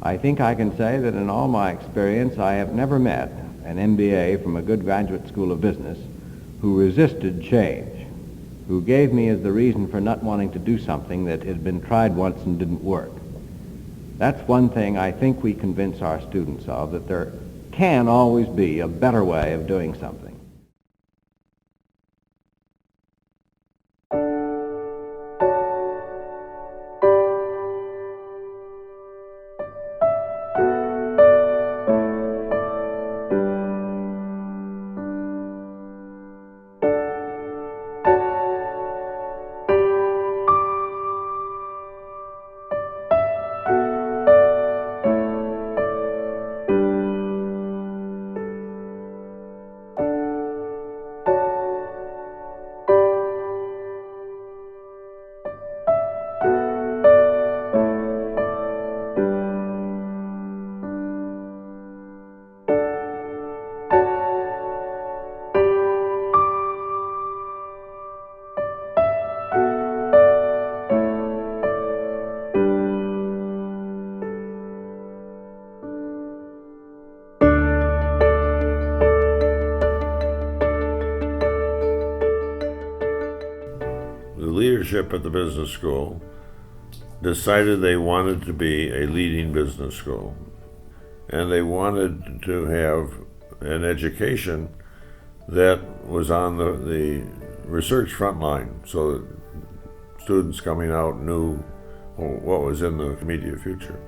I think I can say that in all my experience I have never met an MBA from a good graduate school of business who resisted change, who gave me as the reason for not wanting to do something that had been tried once and didn't work. That's one thing I think we convince our students of, that there can always be a better way of doing something. Leadership at the business school decided they wanted to be a leading business school, and they wanted to have an education that was on the research front line, so that students coming out knew what was in the immediate future.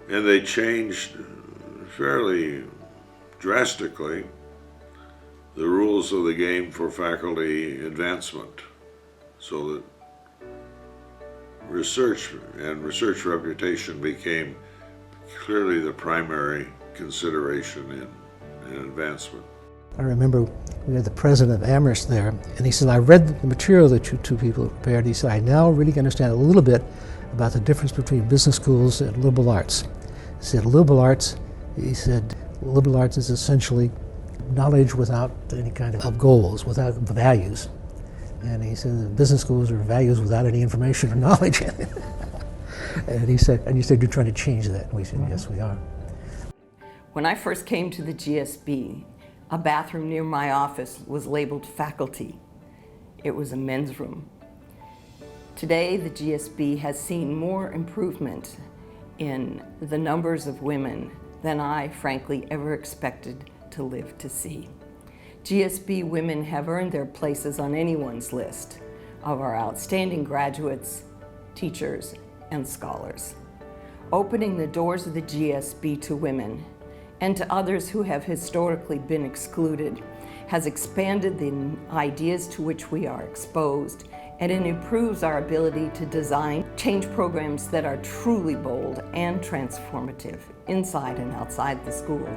And they changed fairly drastically the rules of the game for faculty advancement, so that research and research reputation became clearly the primary consideration in advancement. I remember we had the president of Emeritus there, and he said, I read the material that you two people prepared. He said, I now really understand a little bit about the difference between business schools and liberal arts. He said, liberal arts is essentially knowledge without any kind of goals, without values. And he said the business schools are values without any information or knowledge in it. And you said, you're trying to change that. And we said, yes, we are. When I first came to the GSB, a bathroom near my office was labeled faculty. It was a men's room. Today, the GSB has seen more improvement in the numbers of women than I, frankly, ever expected to live to see. GSB women have earned their places on anyone's list of our outstanding graduates, teachers, and scholars. Opening the doors of the GSB to women and to others who have historically been excluded has expanded the ideas to which we are exposed, and it improves our ability to design change programs that are truly bold and transformative inside and outside the school.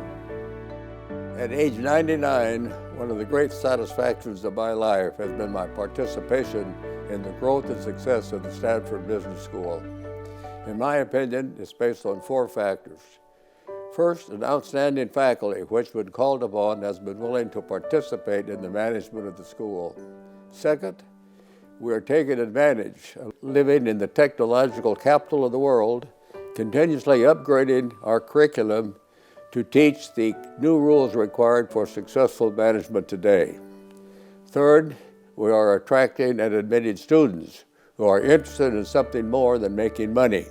At age 99, one of the great satisfactions of my life has been my participation in the growth and success of the Stanford Business School. In my opinion, it's based on 4 factors. First, an outstanding faculty which, when called upon, has been willing to participate in the management of the school. Second, we are taking advantage of living in the technological capital of the world, continuously upgrading our curriculum to teach the new rules required for successful management today. Third, we are attracting and admitting students who are interested in something more than making money.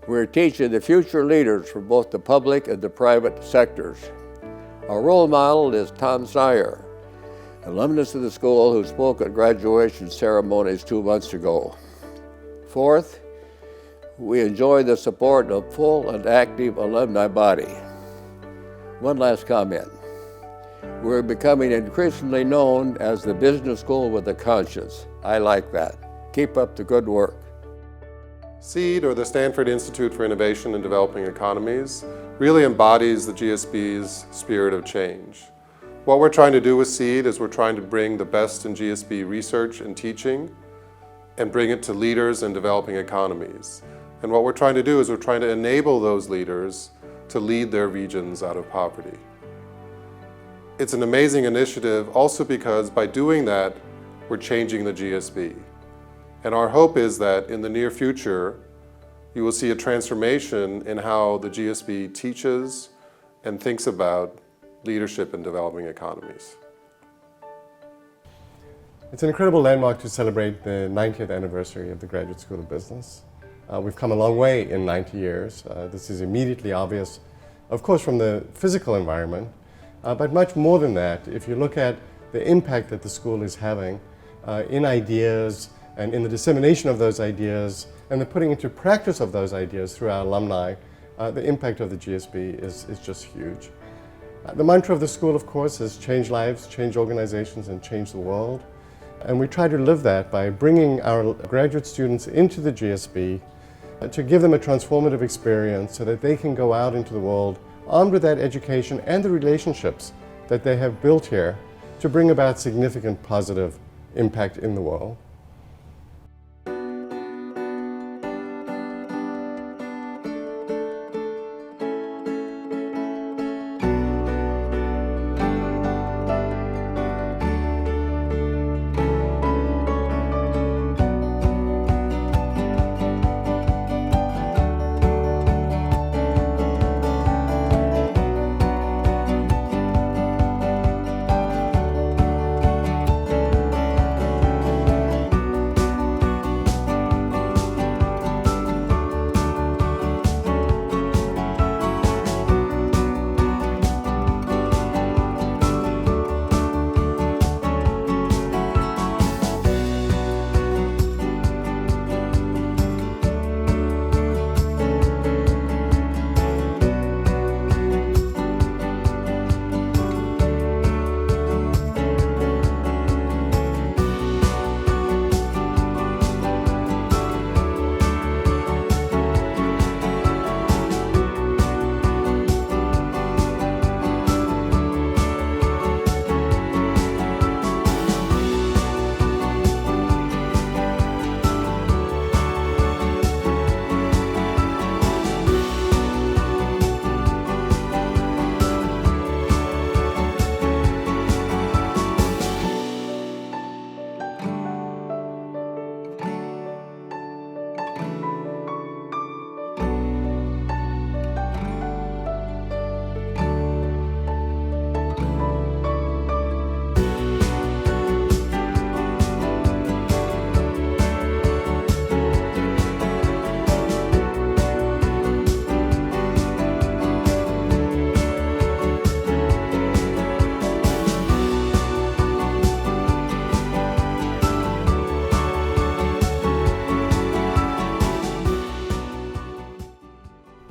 We're teaching the future leaders for both the public and the private sectors. Our role model is Tom Sawyer, alumnus of the school who spoke at graduation ceremonies 2 months ago. Fourth, we enjoy the support of full and active alumni body. One last comment. We're becoming increasingly known as the business school with a conscience. I like that. Keep up the good work. SEED, or the Stanford Institute for Innovation and Developing Economies, really embodies the GSB's spirit of change. What we're trying to do with SEED is we're trying to bring the best in GSB research and teaching and bring it to leaders in developing economies. And what we're trying to do is we're trying to enable those leaders to lead their regions out of poverty. It's an amazing initiative also because by doing that, we're changing the GSB. And our hope is that in the near future, you will see a transformation in how the GSB teaches and thinks about leadership in developing economies. It's an incredible landmark to celebrate the 90th anniversary of the Graduate School of Business. We've come a long way in 90 years. This is immediately obvious, of course, from the physical environment, but much more than that, if you look at the impact that the school is having in ideas and in the dissemination of those ideas and the putting into practice of those ideas through our alumni, the impact of the GSB is just huge. The mantra of the school, of course, is change lives, change organizations, and change the world. And we try to live that by bringing our graduate students into the GSB to give them a transformative experience so that they can go out into the world armed with that education and the relationships that they have built here to bring about significant positive impact in the world.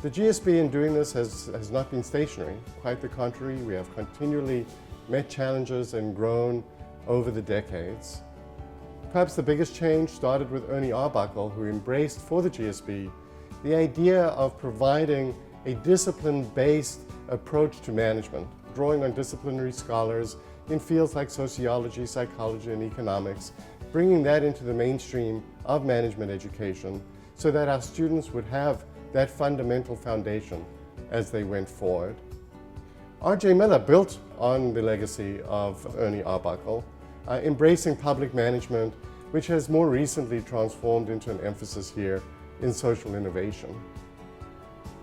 The GSB in doing this has not been stationary. Quite the contrary, we have continually met challenges and grown over the decades. Perhaps the biggest change started with Ernie Arbuckle, who embraced for the GSB the idea of providing a discipline-based approach to management, drawing on disciplinary scholars in fields like sociology, psychology, and economics, bringing that into the mainstream of management education so that our students would have that fundamental foundation as they went forward. R.J. Miller built on the legacy of Ernie Arbuckle, embracing public management, which has more recently transformed into an emphasis here in social innovation.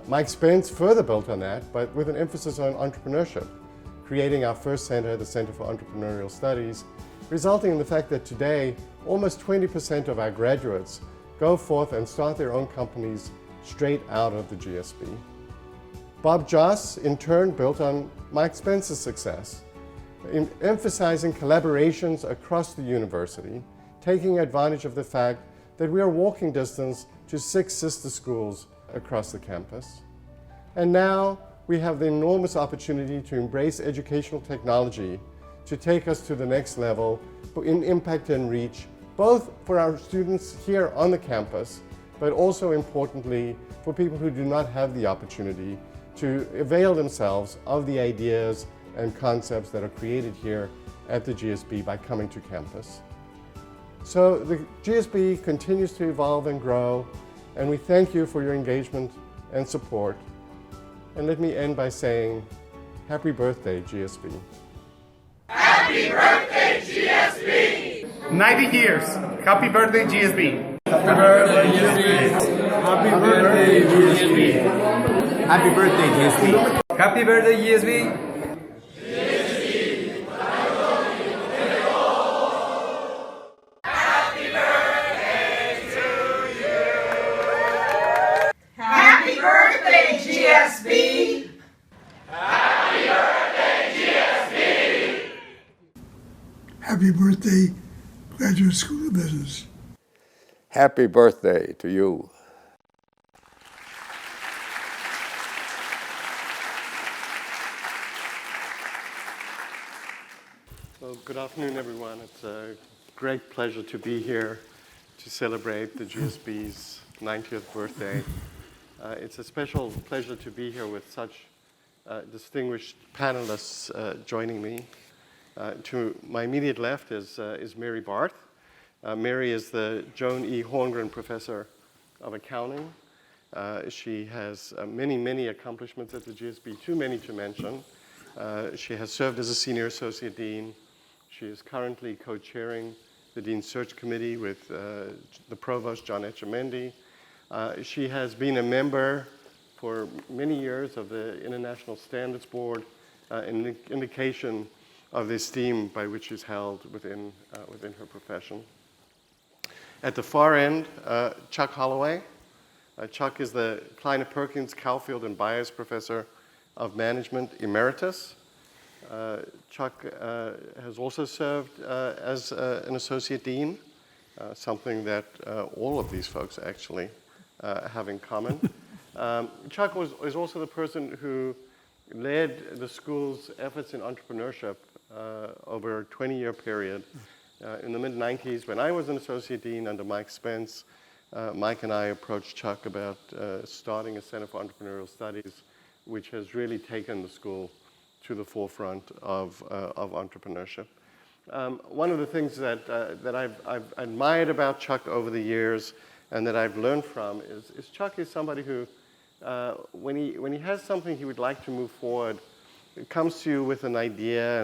Mike Spence further built on that, but with an emphasis on entrepreneurship, creating our first center, the Center for Entrepreneurial Studies, resulting in the fact that today, almost 20% of our graduates go forth and start their own companies straight out of the GSB. Bob Joss, in turn, built on Mike Spence's success, in emphasizing collaborations across the university, taking advantage of the fact that we are walking distance to 6 sister schools across the campus. And now we have the enormous opportunity to embrace educational technology to take us to the next level in impact and reach, both for our students here on the campus, but also importantly for people who do not have the opportunity to avail themselves of the ideas and concepts that are created here at the GSB by coming to campus. So the GSB continues to evolve and grow, and we thank you for your engagement and support. And let me end by saying, happy birthday, GSB. Happy birthday, GSB! 90 years. Happy birthday, GSB. Happy birthday, GSB. Happy birthday, GSB. Happy birthday, GSB. Happy birthday, GSB. Happy birthday, GSB! Happy birthday, GSB! Happy birthday, Graduate School of Business. Happy birthday to you. Well, good afternoon, everyone. It's a great pleasure to be here to celebrate the GSB's 90th birthday. It's a special pleasure to be here with such distinguished panelists joining me. To my immediate left is Mary Barth. Mary is the Joan E. Horngren Professor of Accounting. She has many, many accomplishments at the GSB, too many to mention. She has served as a Senior Associate Dean. She is currently co-chairing the Dean Search Committee with the Provost, John Etchemendy. She has been a member for many years of the International Standards Board, an indication of the esteem by which she's held within her profession. At the far end, Chuck Holloway. Chuck is the Kleiner, Perkins, Caufield, and Byers Professor of Management Emeritus. Chuck has also served as an Associate Dean, something that all of these folks actually have in common. Chuck is also the person who led the school's efforts in entrepreneurship over a 20-year period. In the mid-90s, when I was an Associate Dean under Mike Spence, Mike and I approached Chuck about starting a Center for Entrepreneurial Studies, which has really taken the school to the forefront of entrepreneurship. One of the things that I've admired about Chuck over the years and that I've learned from is Chuck is somebody who, when he has something he would like to move forward, it comes to you with an idea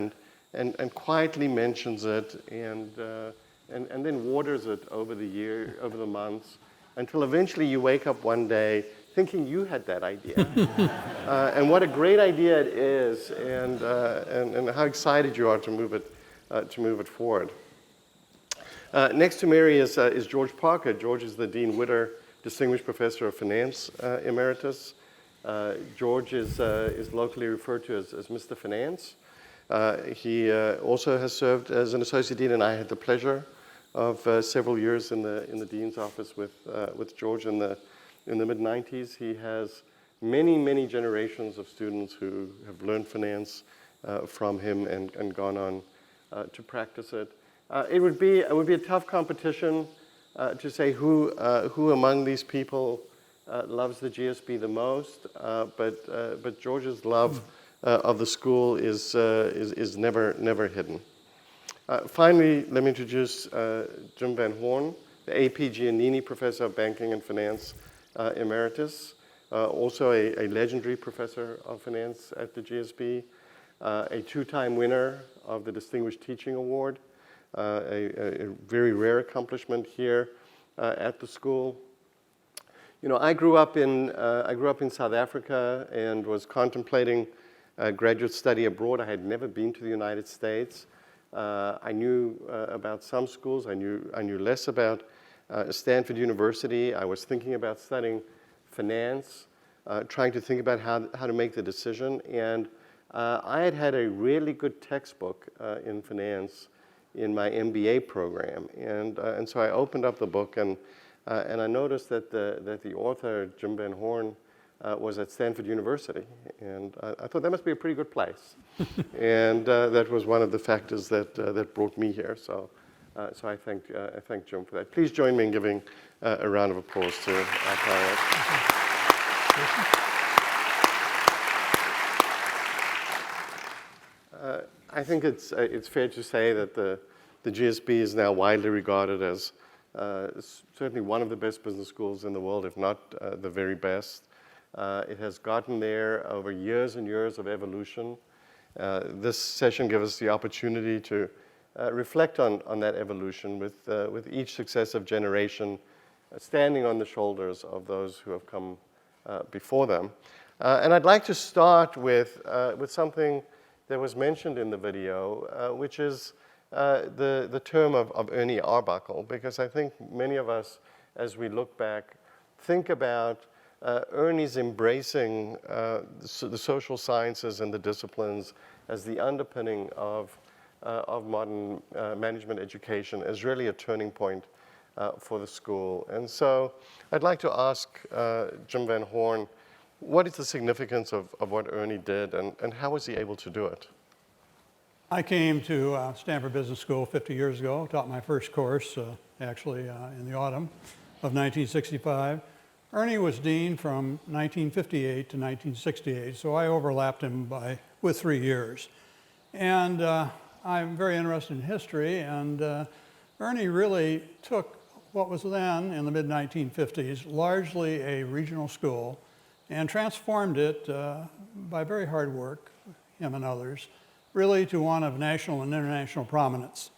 and quietly mentions it and then waters it over the months, until eventually you wake up one day thinking you had that idea. And what a great idea it is, and how excited you are to move it forward. Next to Mary is George Parker. George is the Dean Witter Distinguished Professor of Finance Emeritus. George is locally referred to as Mr. Finance. He also has served as an Associate Dean, and I had the pleasure of several years in the Dean's office with George in the mid-90s. He has many, many generations of students who have learned finance from him and gone on to practice it. It would be a tough competition to say who among these people loves the GSB the most, but George's love of the school is never hidden. Finally, let me introduce Jim Van Horne, the AP Giannini Professor of Banking and Finance Emeritus, also a legendary Professor of Finance at the GSB, a two-time winner of the Distinguished Teaching Award, a very rare accomplishment here at the school. You know, I grew up in South Africa and was contemplating graduate study abroad. I had never been to the United States. I knew about some schools. I knew less about Stanford University. I was thinking about studying finance, trying to think about how to make the decision. And I had a really good textbook in finance in my MBA program. And so I opened up the book and I noticed that the author, Jim Van Horne, was at Stanford University. And I thought that must be a pretty good place. And that was one of the factors that brought me here. So I thank Jim for that. Please join me in giving a round of applause to our panelists. I think it's fair to say that the GSB is now widely regarded as certainly one of the best business schools in the world, if not the very best. It has gotten there over years and years of evolution. This session gives us the opportunity to reflect on that evolution with each successive generation standing on the shoulders of those who have come before them. And I'd like to start with something that was mentioned in the video, which is the term of Ernie Arbuckle, because I think many of us, as we look back, think about Ernie's embracing the social sciences and the disciplines as the underpinning of modern management education as really a turning point for the school. And so I'd like to ask Jim Van Horne, what is the significance of what Ernie did, and how was he able to do it? I came to Stanford Business School 50 years ago, taught my first course actually in the autumn of 1965. Ernie was dean from 1958 to 1968, so I overlapped him with 3 years. And I'm very interested in history, and Ernie really took what was then, in the mid-1950s, largely a regional school and transformed it by very hard work, him and others, really to one of national and international prominence.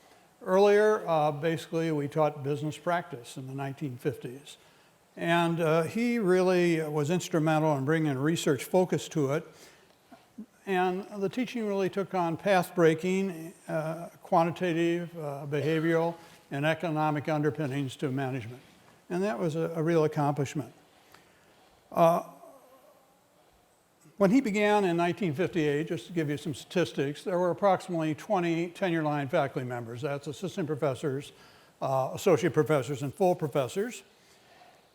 Earlier, basically, we taught business practice in the 1950s. And he really was instrumental in bringing research focus to it. And the teaching really took on path-breaking, quantitative, behavioral, and economic underpinnings to management. And that was a real accomplishment. When he began in 1958, just to give you some statistics, there were approximately 20 tenure-line faculty members. That's assistant professors, associate professors, and full professors.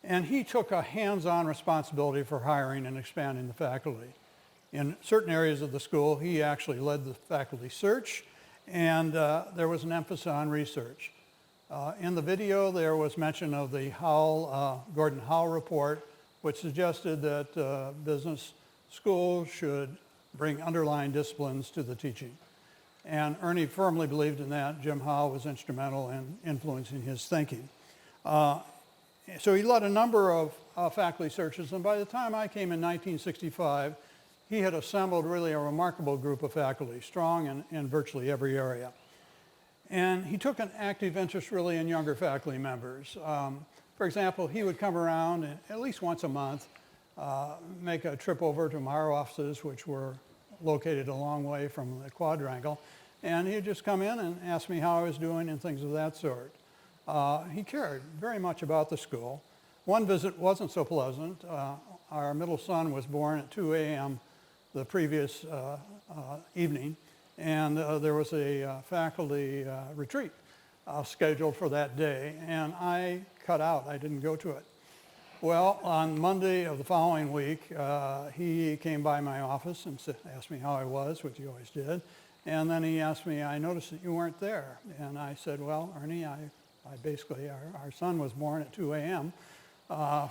And he took a hands-on responsibility for hiring and expanding the faculty. In certain areas of the school, he actually led the faculty search, and there was an emphasis on research. In the video, there was mention of the Gordon Howell report, which suggested that business schools should bring underlying disciplines to the teaching. And Ernie firmly believed in that. Jim Howell was instrumental in influencing his thinking. So he led a number of faculty searches, and by the time I came in 1965, he had assembled really a remarkable group of faculty, strong in virtually every area. And he took an active interest really in younger faculty members. For example, he would come around at least once a month, make a trip over to our offices, which were located a long way from the quadrangle, and he'd just come in and ask me how I was doing and things of that sort. He cared very much about the school. One visit wasn't so pleasant. Our middle son was born at 2 a.m. the previous evening, and there was a faculty retreat scheduled for that day, and I cut out. I didn't go to it. Well, on Monday of the following week, he came by my office and asked me how I was, which he always did, and then he asked me, I noticed that you weren't there. And I said, well, Ernie, basically, our son was born at 2 a.m.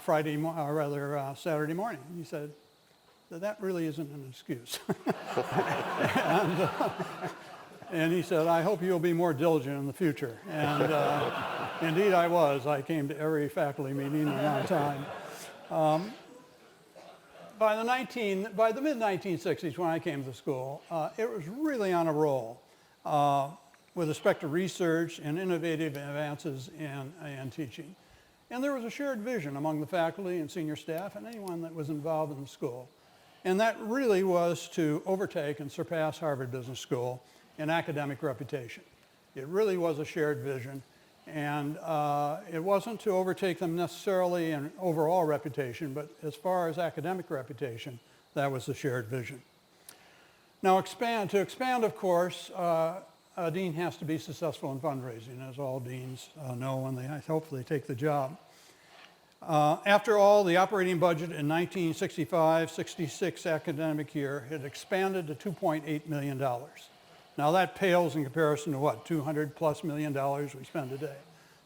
Saturday morning. He said, that really isn't an excuse. And he said, I hope you'll be more diligent in the future. And indeed I was. I came to every faculty meeting on time. By the mid-1960s, when I came to the school, it was really on a roll with respect to research and innovative advances in teaching. And there was a shared vision among the faculty and senior staff and anyone that was involved in the school. And that really was to overtake and surpass Harvard Business School in academic reputation. It really was a shared vision. And it wasn't to overtake them necessarily in overall reputation, but as far as academic reputation, that was the shared vision. Now, to expand, of course, a dean has to be successful in fundraising, as all deans know when they hopefully take the job. After all, the operating budget in 1965-66 academic year had expanded to $2.8 million. Now that pales in comparison to what, $200+ million we spend today.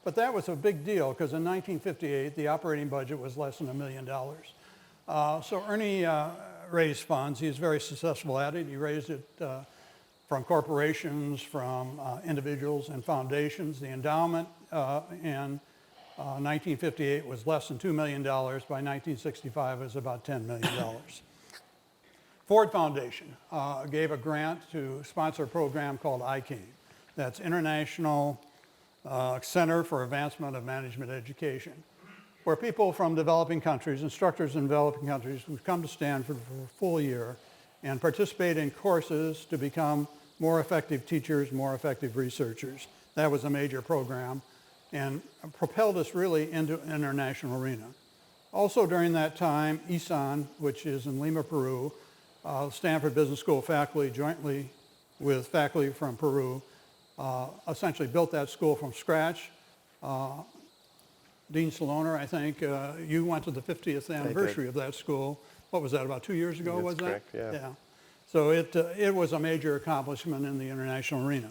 But that was a big deal because in 1958, the operating budget was less than $1 million. So Ernie raised funds. He was very successful at it. He raised it from corporations, from individuals and foundations. The endowment in 1958 was less than $2 million. By 1965, it was about $10 million. Ford Foundation gave a grant to sponsor a program called iCame. That's International Center for Advancement of Management Education, where people from developing countries, instructors in developing countries, would come to Stanford for a full year and participate in courses to become more effective teachers, more effective researchers. That was a major program and propelled us really into an international arena. Also during that time, ISAN, which is in Lima, Peru, Stanford Business School faculty jointly with faculty from Peru essentially built that school from scratch. Dean Saloner, I think, you went to the 50th anniversary of that school. What was that, about 2 years ago, was that? Correct, yeah. Yeah. So it was a major accomplishment in the international arena.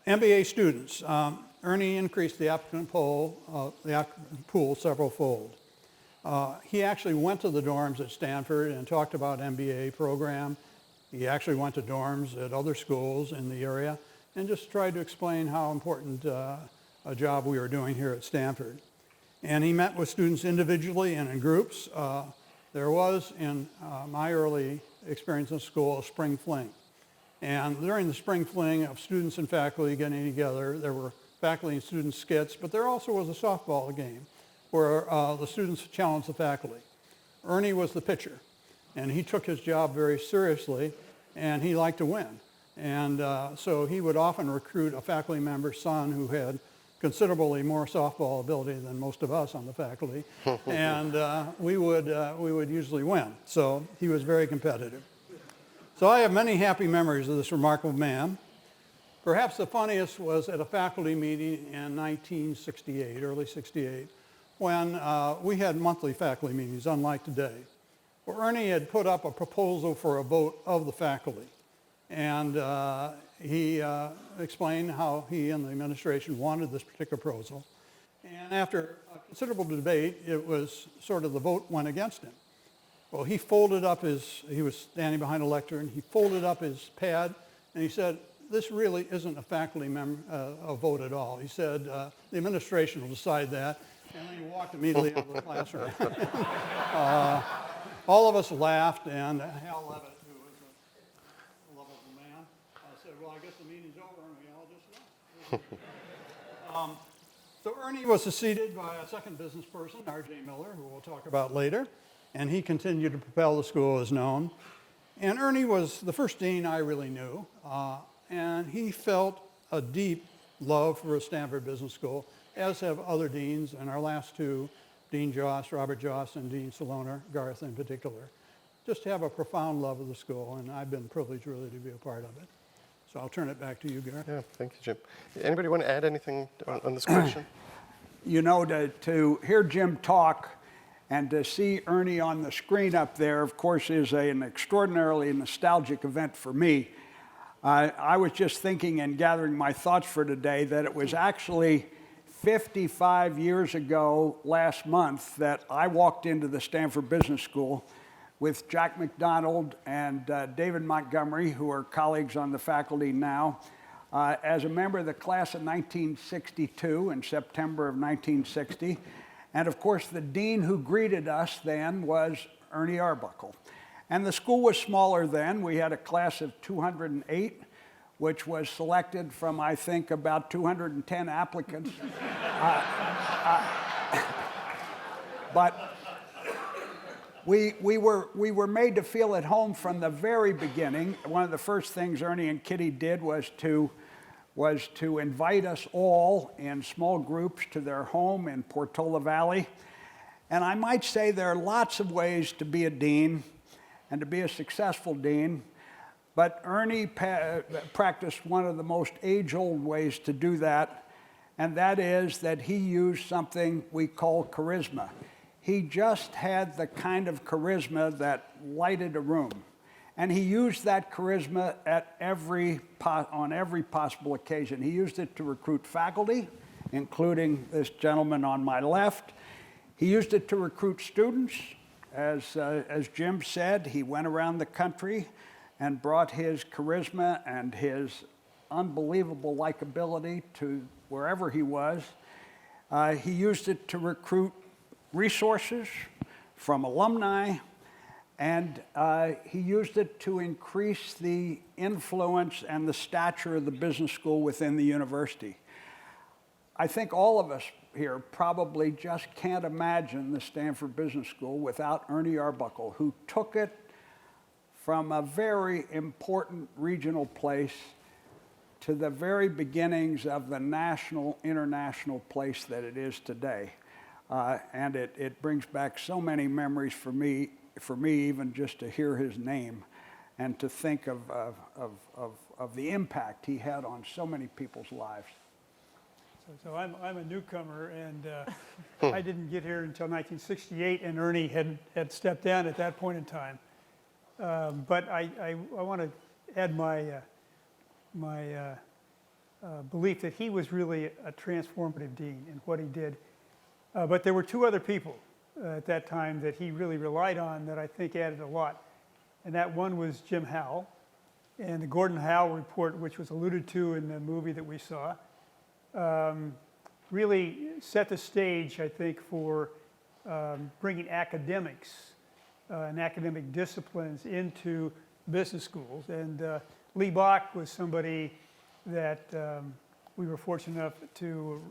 MBA students. Ernie increased the applicant pool several-fold. He actually went to the dorms at Stanford and talked about MBA program. He actually went to dorms at other schools in the area and just tried to explain how important a job we were doing here at Stanford. And he met with students individually and in groups. There was, in my early experience in school, a spring fling. And during the spring fling of students and faculty getting together, there were faculty and student skits, but there also was a softball game where the students challenged the faculty. Ernie was the pitcher, and he took his job very seriously, and he liked to win. And so he would often recruit a faculty member's son who had considerably more softball ability than most of us on the faculty, and we would usually win. So he was very competitive. So I have many happy memories of this remarkable man. Perhaps the funniest was at a faculty meeting in 1968, early 68, when we had monthly faculty meetings, unlike today. Well, Ernie had put up a proposal for a vote of the faculty, and he explained how he and the administration wanted this particular proposal. And after a considerable debate, it was sort of the vote went against him. Well, he folded up he was standing behind a lectern, he folded up his pad, and he said, this really isn't a faculty a vote at all. He said, the administration will decide that, and then he walked immediately out of the classroom. All of us laughed, and Hal Levitt, who was a lovable man, said, well, I guess the meeting's over, and we all just left. So Ernie was succeeded by a second business person, R.J. Miller, who we'll talk about later, and he continued to propel the school as known. And Ernie was the first dean I really knew, and he felt a deep love for a Stanford Business School, as have other deans, and our last two, Dean Joss, Robert Joss, and Dean Saloner, Garth in particular, just have a profound love of the school, and I've been privileged really to be a part of it. So I'll turn it back to you, Garth. Yeah, thank you, Jim. Anybody want to add anything on this question? You know, to hear Jim talk and to see Ernie on the screen up there, of course, is an extraordinarily nostalgic event for me. I was just thinking and gathering my thoughts for today that it was actually 55 years ago last month that I walked into the Stanford Business School with Jack McDonald and David Montgomery, who are colleagues on the faculty now, as a member of the class of 1962 in September of 1960. And of course, the dean who greeted us then was Ernie Arbuckle. And the school was smaller then. We had a class of 208, which was selected from, I think, about 210 applicants. But we were made to feel at home from the very beginning. One of the first things Ernie and Kitty did was to invite us all in small groups to their home in Portola Valley. And I might say there are lots of ways to be a dean and to be a successful dean, but Ernie practiced one of the most age-old ways to do that, and that is that he used something we call charisma. He just had the kind of charisma that lighted a room. And he used that charisma at on every possible occasion. He used it to recruit faculty, including this gentleman on my left. He used it to recruit students. As Jim said, he went around the country and brought his charisma and his unbelievable likability to wherever he was. He used it to recruit resources from alumni, And he used it to increase the influence and the stature of the business school within the university. I think all of us here probably just can't imagine the Stanford Business School without Ernie Arbuckle, who took it from a very important regional place to the very beginnings of the national, international place that it is today. And it brings back so many memories for me even just to hear his name and to think of the impact he had on so many people's lives. So I'm a newcomer, and I didn't get here until 1968, and Ernie had stepped down at that point in time. But I want to add my belief that he was really a transformative dean in what he did. But there were two other people at that time that he really relied on that I think added a lot. And that one was Jim Howell, and the Gordon Howell report, which was alluded to in the movie that we saw, really set the stage, I think, for bringing academics and academic disciplines into business schools. And Lee Bach was somebody that we were fortunate enough to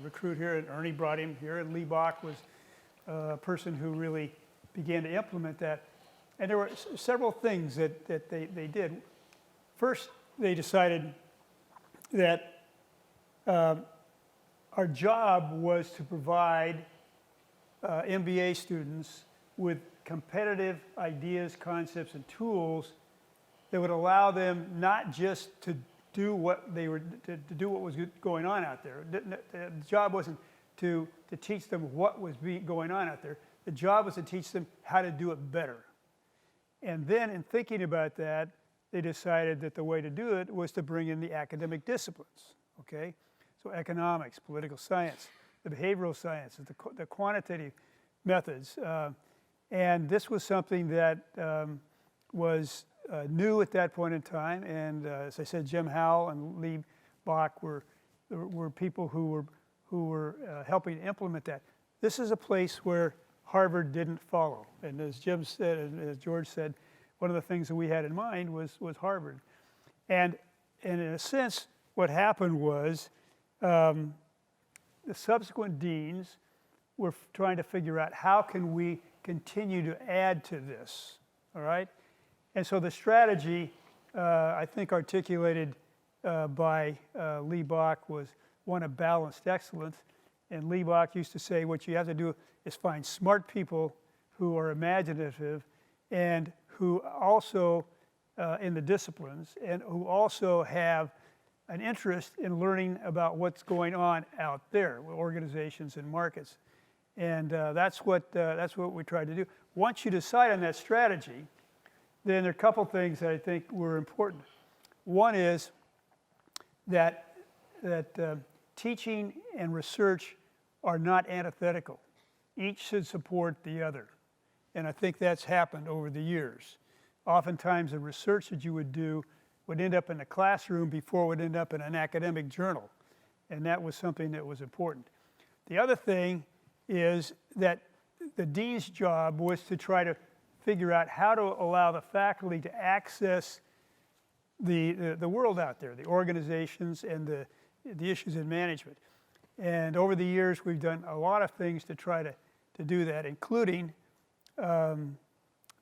recruit here, and Ernie brought him here, and Lee Bach was a person who really began to implement that. And there were several things that they did. First, they decided that our job was to provide MBA students with competitive ideas, concepts, and tools that would allow them not just to do what they were to do what was going on out there. The job wasn't to teach them what was going on out there. The job was to teach them how to do it better. And then in thinking about that, they decided that the way to do it was to bring in the academic disciplines, okay? So economics, political science, the behavioral sciences, the quantitative methods. And this was something that was new at that point in time. And as I said, Jim Howell and Lee Bach were people who were helping to implement that. This is a place where Harvard didn't follow. And as Jim said, and as George said, one of the things that we had in mind was Harvard. And in a sense, what happened was the subsequent deans were trying to figure out how can we continue to add to this, all right? And so the strategy, I think articulated by Lee Bach was one of balanced excellence. And Lee Bach used to say what you have to do is find smart people who are imaginative and who also, in the disciplines, and who also have an interest in learning about what's going on out there with organizations and markets. And that's what we tried to do. Once you decide on that strategy, then there are a couple things that I think were important. One is that teaching and research are not antithetical. Each should support the other. And I think that's happened over the years. Oftentimes the research that you would do would end up in the classroom before it would end up in an academic journal. And that was something that was important. The other thing is that the dean's job was to try to figure out how to allow the faculty to access the world out there, the organizations and the issues in management. And over the years, we've done a lot of things to try to do that, including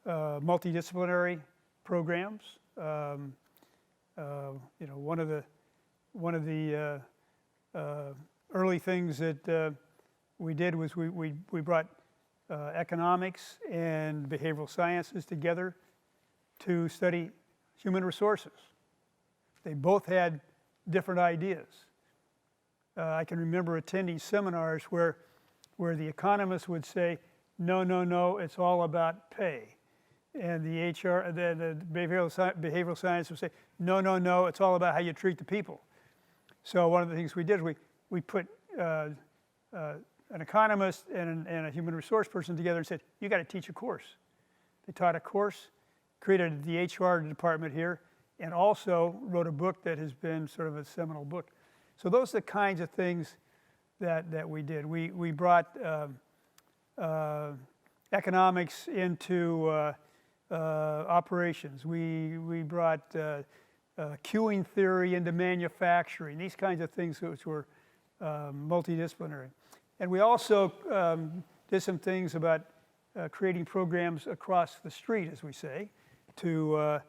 multidisciplinary programs. One of the early things that we did was we brought economics and behavioral sciences together to study human resources. They both had different ideas. I can remember attending seminars where the economists would say, no, it's all about pay. And the behavioral science would say, no, it's all about how you treat the people. So one of the things we did, we put an economist and a human resource person together and said, you got to teach a course. They taught a course, created the HR department here, and also wrote a book that has been sort of a seminal book. So those are the kinds of things that we did. We brought economics into operations. We brought queuing theory into manufacturing, these kinds of things which were multidisciplinary. And we also did some things about creating programs across the street, as we say, to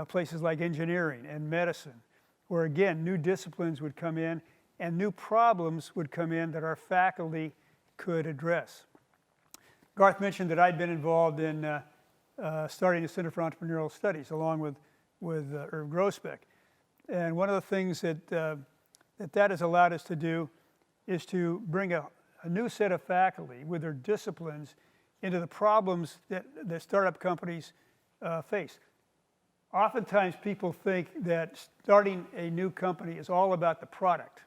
places like engineering and medicine, where again, new disciplines would come in and new problems would come in that our faculty could address. Garth mentioned that I'd been involved in starting the Center for Entrepreneurial Studies along with Herb Grossbeck. And one of the things that has allowed us to do is to bring a new set of faculty with their disciplines into the problems that startup companies face. Oftentimes people think that starting a new company is all about the product.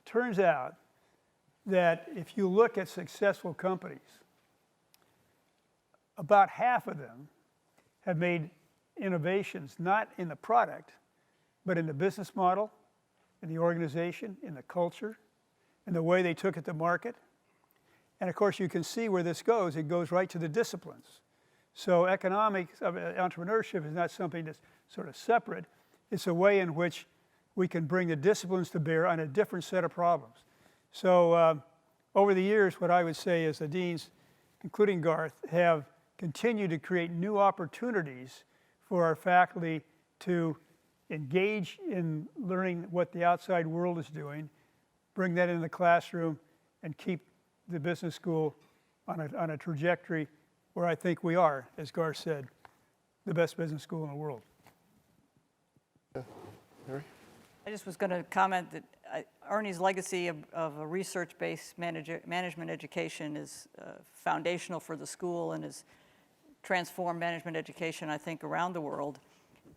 Turns out that if you look at successful companies, about half of them have made innovations not in the product, but in the business model, in the organization, in the culture, in the way they took it to market. And of course, you can see where this goes. It goes right to the disciplines. So economics, entrepreneurship is not something that's sort of separate. It's a way in which we can bring the disciplines to bear on a different set of problems. So over the years, what I would say is the deans, including Garth, have continued to create new opportunities for our faculty to engage in learning what the outside world is doing, bring that into the classroom, and keep the business school on a trajectory where I think we are, as Garth said, the best business school in the world. I just was going to comment that Ernie's legacy of a research-based management education is foundational for the school and has transformed management education, I think, around the world.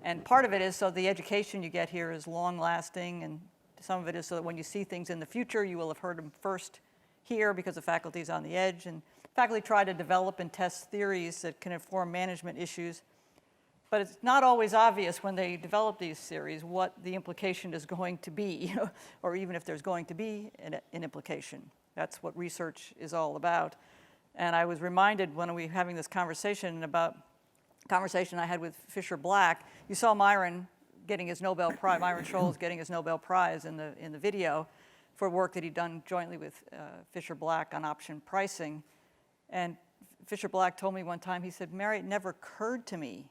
And part of it is so the education you get here is long-lasting, and some of it is so that when you see things in the future, you will have heard them first here because the faculty is on the edge. And faculty try to develop and test theories that can inform management issues. But it's not always obvious when they develop these theories what the implication is going to be, or even if there's going to be an implication. That's what research is all about. And I was reminded when we were having this conversation about a conversation I had with Fisher Black. You saw Myron getting his Nobel Prize, Myron Scholes getting his Nobel Prize in the video for work that he'd done jointly with Fisher Black on option pricing. And Fisher Black told me one time, he said, "Mary, it never occurred to me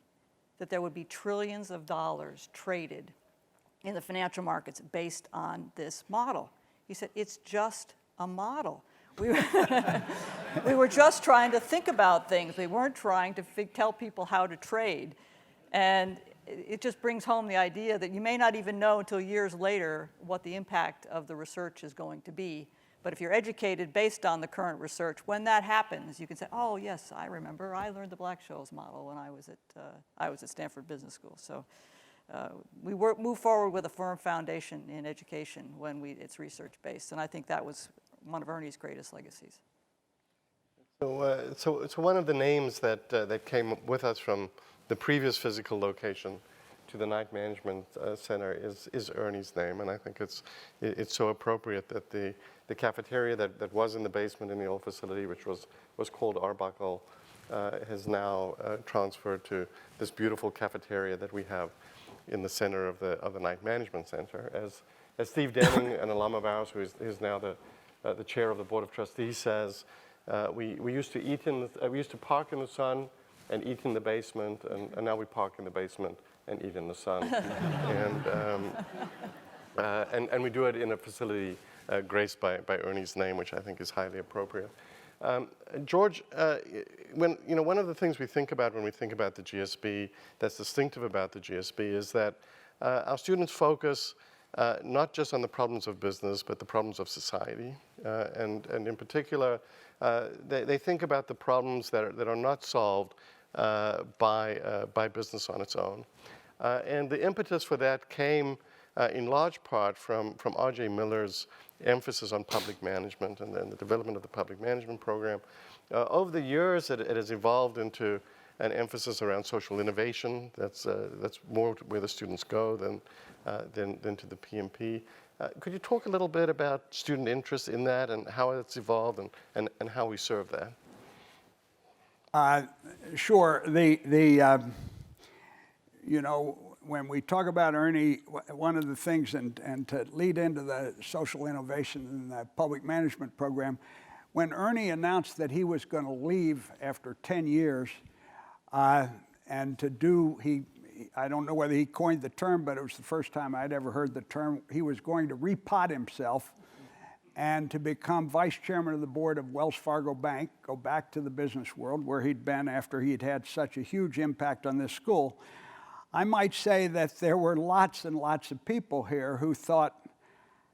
that there would be trillions of dollars traded in the financial markets based on this model." He said, "It's just a model. We were just trying to think about things. We weren't trying to tell people how to trade." And it just brings home the idea that you may not even know until years later what the impact of the research is going to be. But if you're educated based on the current research, when that happens, you can say, "Oh, yes, I remember. I learned the Black-Scholes model when I was at Stanford Business School." So we move forward with a firm foundation in education when it's research-based. And I think that was one of Ernie's greatest legacies. So one of the names that came with us from the previous physical location to the Night Management Center is Ernie's name, and I think it's so appropriate that the cafeteria that was in the basement in the old facility, which was called Arbuckle, has now transferred to this beautiful cafeteria that we have in the center of the Night Management Center. As Steve Denning, an alum of ours, who is now the chair of the Board of Trustees, says, we used to park in the sun and eat in the basement, and now we park in the basement and eat in the sun. And we do it in a facility graced by Ernie's name, which I think is highly appropriate. George, one of the things we think about when we think about the GSB that's distinctive about the GSB is that our students focus not just on the problems of business, but the problems of society. And in particular, they think about the problems that are not solved by business on its own. And the impetus for that came in large part from R.J. Miller's emphasis on public management and then the development of the public management program. Over the years, it has evolved into an emphasis around social innovation. That's more where the students go than to the PMP. Could you talk a little bit about student interest in that and how it's evolved and how we serve that? Sure. You know, when we talk about Ernie, one of the things, and to lead into the social innovation and the public management program, when Ernie announced that he was going to leave after 10 years, and to do, I don't know whether he coined the term, but it was the first time I'd ever heard the term, he was going to repot himself and to become vice chairman of the board of Wells Fargo Bank, go back to the business world where he'd been after he'd had such a huge impact on this school. I might say that there were lots and lots of people here who thought,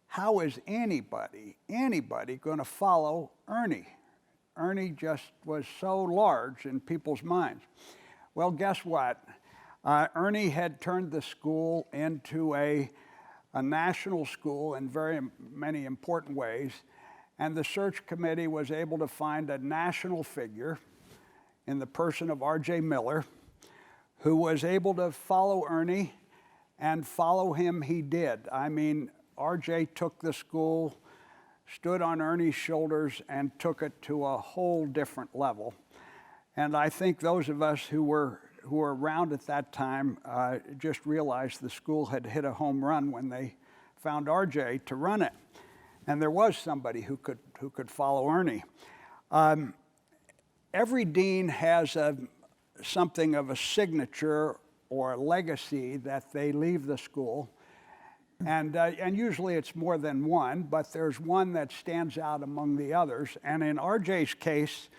how is anybody going to follow Ernie? Ernie just was so large in people's minds. Well, guess what? Ernie had turned the school into a national school in very many important ways, and the search committee was able to find a national figure in the person of R.J. Miller, who was able to follow Ernie, and follow him he did. I mean, R.J. took the school, stood on Ernie's shoulders, and took it to a whole different level. And I think those of us who were around at that time just realized the school had hit a home run when they found R.J. to run it. And there was somebody who could follow Ernie. Every dean has something of a signature or a legacy that they leave the school. And usually it's more than one, but there's one that stands out among the others. And in R.J.'s case,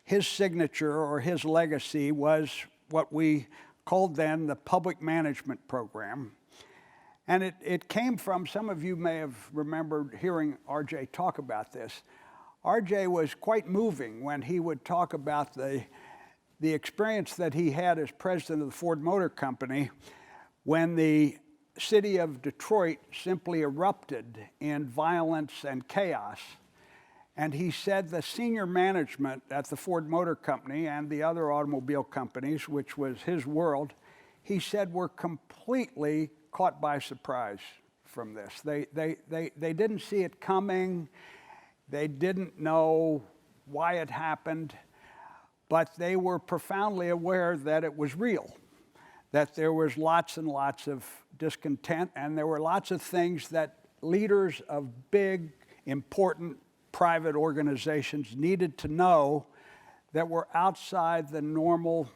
his signature or his legacy was what we called then the public management program. And it came from, some of you may have remembered hearing R.J. talk about this. R.J. was quite moving when he would talk about the experience that he had as president of the Ford Motor Company when the city of Detroit simply erupted in violence and chaos. And he said the senior management at the Ford Motor Company and the other automobile companies, which was his world, he said were completely caught by surprise from this. They didn't see it coming. They didn't know why it happened, but they were profoundly aware that it was real, that there was lots and lots of discontent, and there were lots of things that leaders of big, important private organizations needed to know that were outside the normal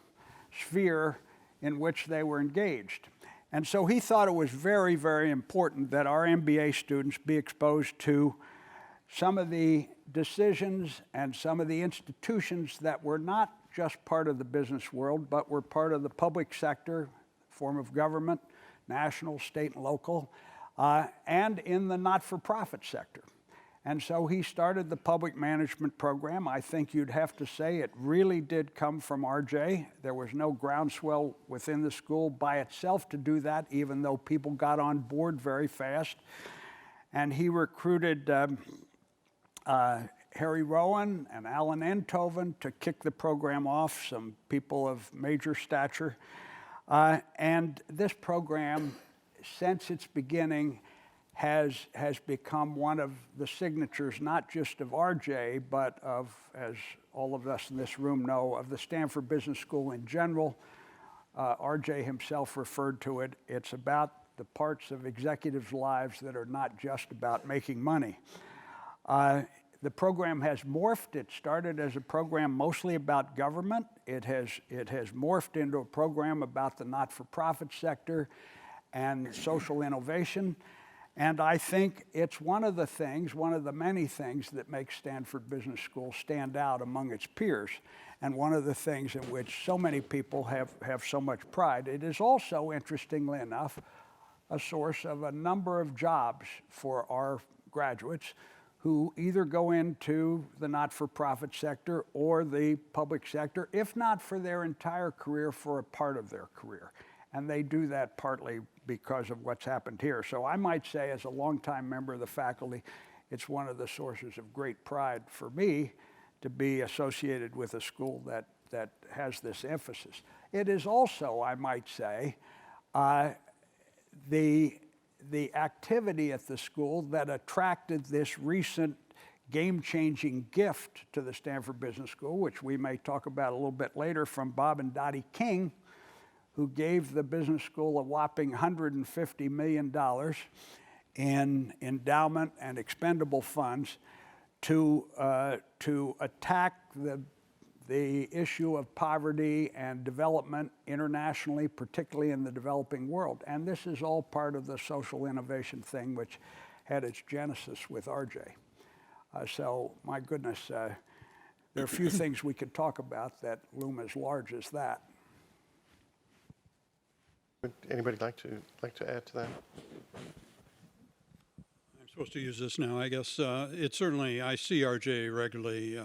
sphere in which they were engaged. And so he thought it was very, very important that our MBA students be exposed to some of the decisions and some of the institutions that were not just part of the business world, but were part of the public sector, form of government, national, state, and local, and in the not-for-profit sector. And so he started the public management program. I think you'd have to say it really did come from R.J. There was no groundswell within the school by itself to do that, even though people got on board very fast. And he recruited Harry Rowan and Alan Enthoven to kick the program off, some people of major stature. And this program, since its beginning, has become one of the signatures, not just of R.J., but of, as all of us in this room know, of the Stanford Business School in general. R.J. himself referred to it. It's about the parts of executives' lives that are not just about making money. The program has morphed. It started as a program mostly about government. It has morphed into a program about the not-for-profit sector and social innovation. And I think it's one of the many things that makes Stanford Business School stand out among its peers, and one of the things in which so many people have so much pride. It is also, interestingly enough, a source of a number of jobs for our graduates who either go into the not-for-profit sector or the public sector, if not for their entire career, for a part of their career. And they do that partly because of what's happened here. So I might say, as a longtime member of the faculty, it's one of the sources of great pride for me to be associated with a school that has this emphasis. It is also, I might say, the activity at the school that attracted this recent game-changing gift to the Stanford Business School, which we may talk about a little bit later, from Bob and Dottie King, who gave the business school a whopping $150 million in endowment and expendable funds to attack the issue of poverty and development internationally, particularly in the developing world. And this is all part of the social innovation thing, which had its genesis with RJ. So, my goodness, there are a few things we could talk about that loom as large as that. Would anybody like to add to that? I'm supposed to use this now, I guess. It's certainly, I see RJ regularly,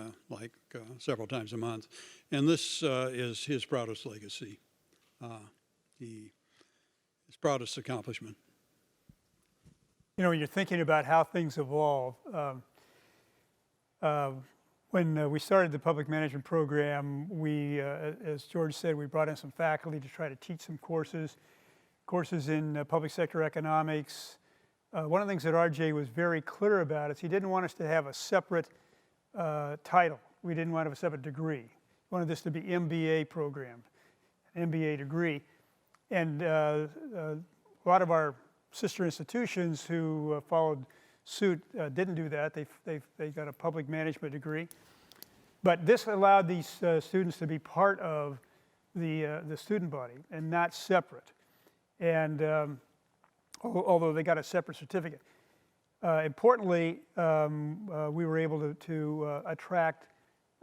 several times a month, and this is his proudest legacy, his proudest accomplishment. You know, when you're thinking about how things evolve, when we started the public management program, we, as George said, we brought in some faculty to try to teach some courses in public sector economics. One of the things that RJ was very clear about is he didn't want us to have a separate title. We didn't want to have a separate degree. He wanted this to be MBA program, an MBA degree. And a lot of our sister institutions who followed suit didn't do that. They got a public management degree. But this allowed these students to be part of the student body and not separate. And although they got a separate certificate. Importantly, we were able to attract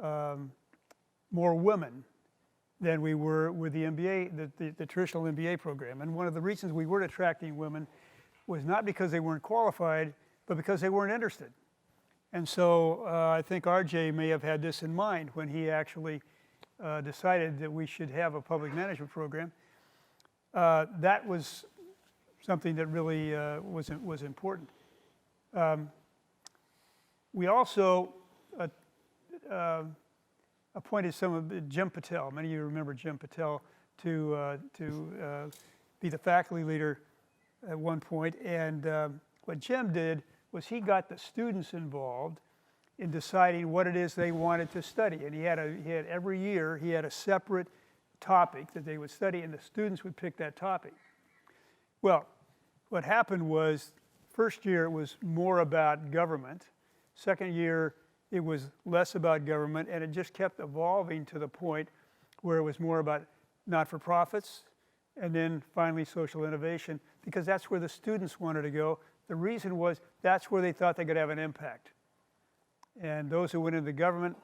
more women than we were with the MBA, the traditional MBA program. And one of the reasons we weren't attracting women was not because they weren't qualified, but because they weren't interested. And so I think RJ may have had this in mind when he actually decided that we should have a public management program. That was something that really was important. We also appointed Jim Patel. Many of you remember Jim Patel to be the faculty leader at one point. And what Jim did was he got the students involved in deciding what it is they wanted to study. And he had every year he had a separate topic that they would study, and the students would pick that topic. Well, what happened was, first year it was more about government. Second year it was less about government, and it just kept evolving to the point where it was more about not-for-profits, and then finally social innovation, because that's where the students wanted to go. The reason was that's where they thought they could have an impact. And those who went into government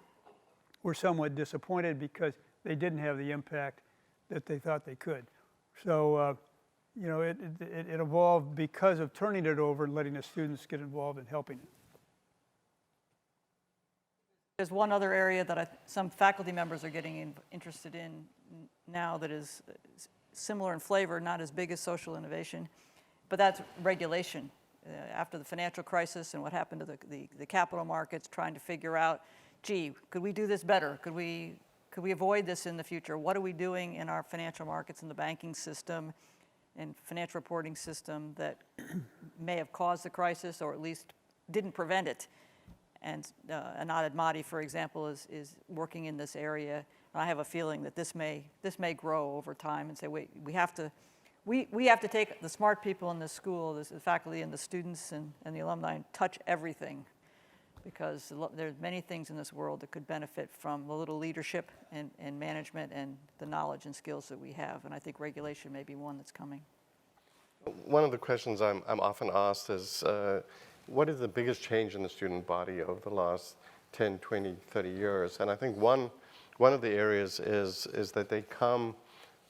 were somewhat disappointed because they didn't have the impact that they thought they could. So, you know, it evolved because of turning it over and letting the students get involved in helping it. There's one other area that some faculty members are getting interested in now that is similar in flavor, not as big as social innovation, but that's regulation. After the financial crisis and what happened to the capital markets, trying to figure out, gee, could we do this better? Could we avoid this in the future? What are we doing in our financial markets and the banking system and financial reporting system that may have caused the crisis or at least didn't prevent it? And Anad Admati, for example, is working in this area. I have a feeling that this may grow over time and say, wait, we have to take the smart people in this school, the faculty and the students and the alumni, and touch everything, because there's many things in this world that could benefit from a little leadership and management and the knowledge and skills that we have. And I think regulation may be one that's coming. One of the questions I'm often asked is, what is the biggest change in the student body over the last 10, 20, 30 years? And I think one of the areas is that they come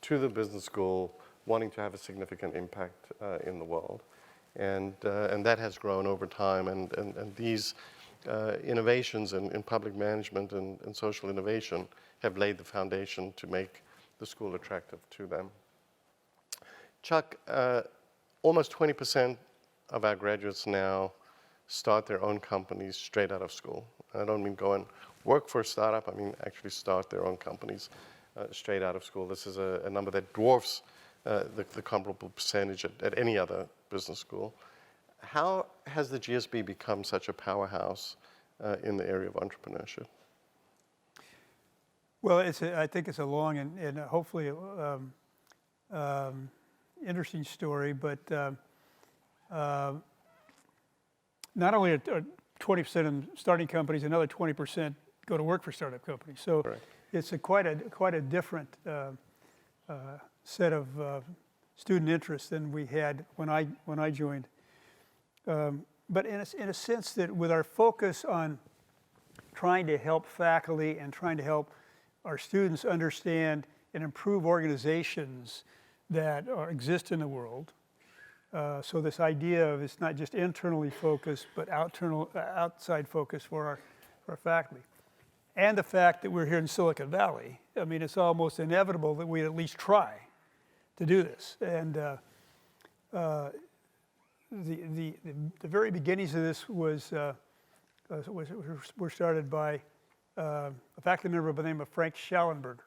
to the business school wanting to have a significant impact in the world. And that has grown over time. And these innovations in public management and social innovation have laid the foundation to make the school attractive to them. Chuck, almost 20% of our graduates now start their own companies straight out of school. I don't mean go and work for a startup, I mean actually start their own companies straight out of school. This is a number that dwarfs the comparable percentage at any other business school. How has the GSB become such a powerhouse in the area of entrepreneurship? Well, I think it's a long and hopefully interesting story, but not only are 20% of starting companies, another 20% go to work for startup companies. So it's quite a different set of student interests than we had when I joined. But in a sense that with our focus on trying to help faculty and trying to help our students understand and improve organizations that exist in the world. So this idea of it's not just internally focused, but outside focus for our faculty. And the fact that we're here in Silicon Valley, I mean, it's almost inevitable that we at least try to do this. And the very beginnings of this were started by a faculty member by the name of Frank Schallenberger.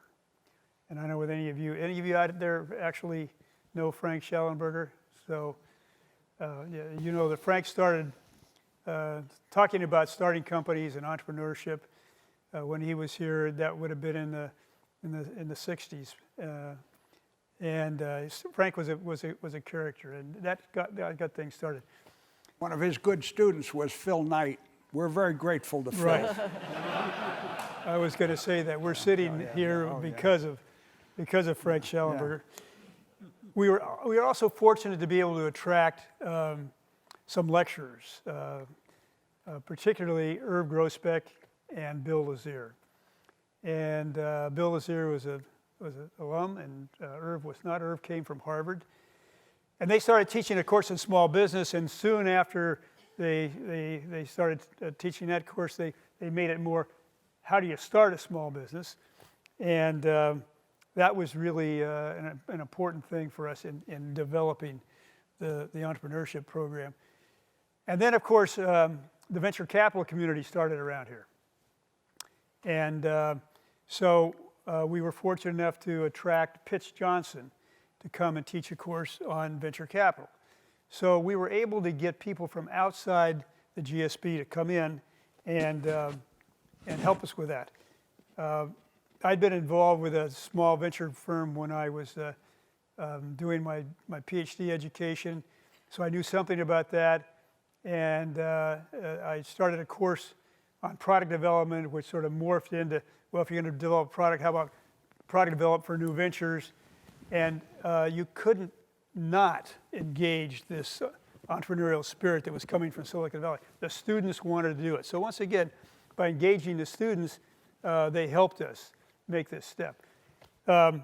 And I don't know whether any of you out there actually know Frank Schallenberger. So you know that Frank started talking about starting companies and entrepreneurship when he was here. That would have been in the 60s. Frank was a character, and that got things started. One of his good students was Phil Knight. We're very grateful to Phil. Right. I was going to say that we're sitting here because of Frank Schallenberger. Yeah. We were also fortunate to be able to attract some lecturers, particularly Irv Grossbeck and Bill Lazier. And Bill Lazier was an alum, and Irv was not. Irv came from Harvard. And they started teaching a course in small business, and soon after they started teaching that course, they made it more, how do you start a small business? And that was really an important thing for us in developing the entrepreneurship program. And then, of course, the venture capital community started around here. And so we were fortunate enough to attract Pitts Johnson to come and teach a course on venture capital. So we were able to get people from outside the GSB to come in and help us with that. I'd been involved with a small venture firm when I was doing my PhD education, so I knew something about that. And I started a course on product development, which sort of morphed into, well, if you're going to develop a product, how about product development for new ventures? And you couldn't not engage this entrepreneurial spirit that was coming from Silicon Valley. The students wanted to do it. So once again, by engaging the students, they helped us make this step. As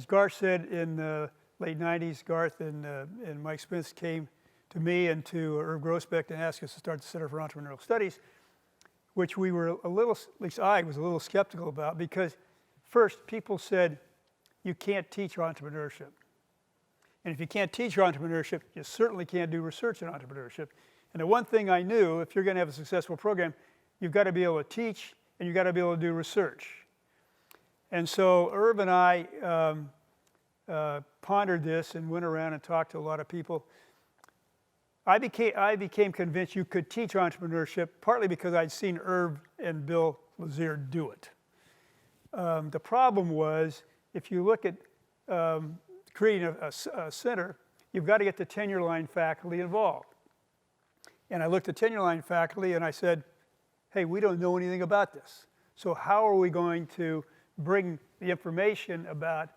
Garth said, in the late 90s, Garth and Mike Smith came to me and to Irv Grossbeck and asked us to start the Center for Entrepreneurial Studies, which we were a little, at least I was a little skeptical about, because first, people said, you can't teach entrepreneurship. And if you can't teach entrepreneurship, you certainly can't do research in entrepreneurship. And the one thing I knew, if you're going to have a successful program, you've got to be able to teach and you've got to be able to do research. And so Irv and I pondered this and went around and talked to a lot of people. I became convinced you could teach entrepreneurship, partly because I'd seen Irv and Bill Lazier do it. The problem was, if you look at creating a center, you've got to get the tenure line faculty involved. And I looked at tenure line faculty and I said, hey, we don't know anything about this. So how are we going to bring the information about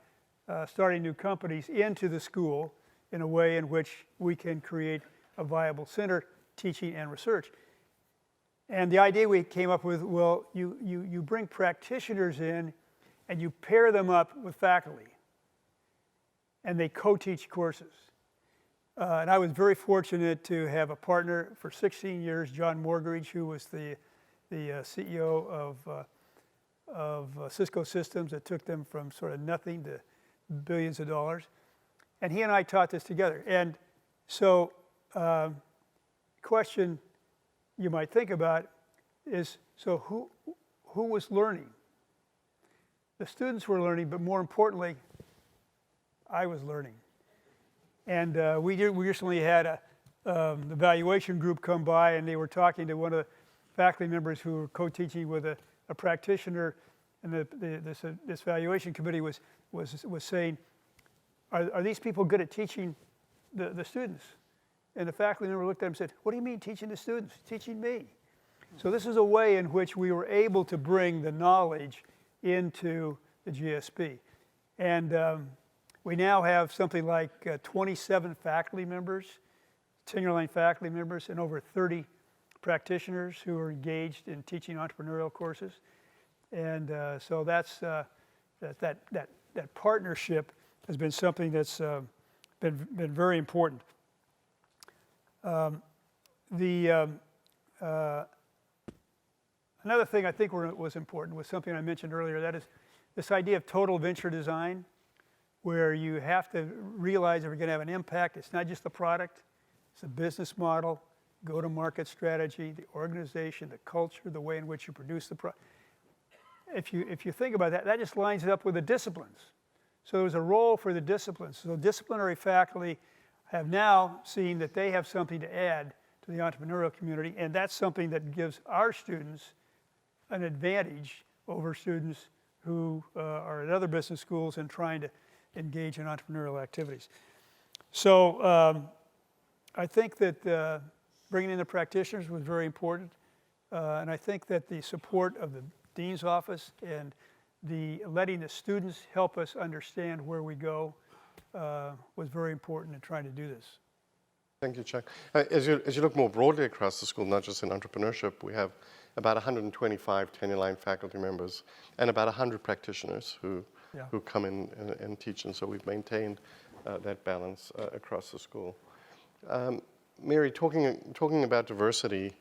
starting new companies into the school in a way in which we can create a viable center, teaching and research? And the idea we came up with, well, you bring practitioners in and you pair them up with faculty, and they co-teach courses. And I was very fortunate to have a partner for 16 years, John Morgridge, who was the CEO of Cisco Systems that took them from sort of nothing to billions of dollars. And he and I taught this together. And so question you might think about is, so who was learning? The students were learning, but more importantly, I was learning. And we recently had the evaluation group come by, and they were talking to one of faculty members who were co-teaching with a practitioner, and this evaluation committee was saying, are these people good at teaching the students? And the faculty member looked at him and said, what do you mean teaching the students? Teaching me. So this is a way in which we were able to bring the knowledge into the GSB. And we now have something like 27 faculty members, tenure-line faculty members, and over 30 practitioners who are engaged in teaching entrepreneurial courses. And so that's, that partnership has been something that's been very important. Another thing I think was important was something I mentioned earlier, that is this idea of total venture design, where you have to realize if you're going to have an impact, it's not just the product, it's the business model, go-to-market strategy, the organization, the culture, the way in which you produce the product. If you think about that, that just lines it up with the disciplines. So there's a role for the disciplines. So disciplinary faculty have now seen that they have something to add to the entrepreneurial community, and that's something that gives our students an advantage over students who are at other business schools and trying to engage in entrepreneurial activities. So I think that bringing in the practitioners was very important, and I think that the support of the Dean's office and letting the students help us understand where we go was very important in trying to do this. Thank you, Chuck. As you look more broadly across the school, not just in entrepreneurship, we have about 125 tenure-line faculty members and about 100 practitioners who come in and teach, and so we've maintained that balance across the school. Mary, talking about diversity,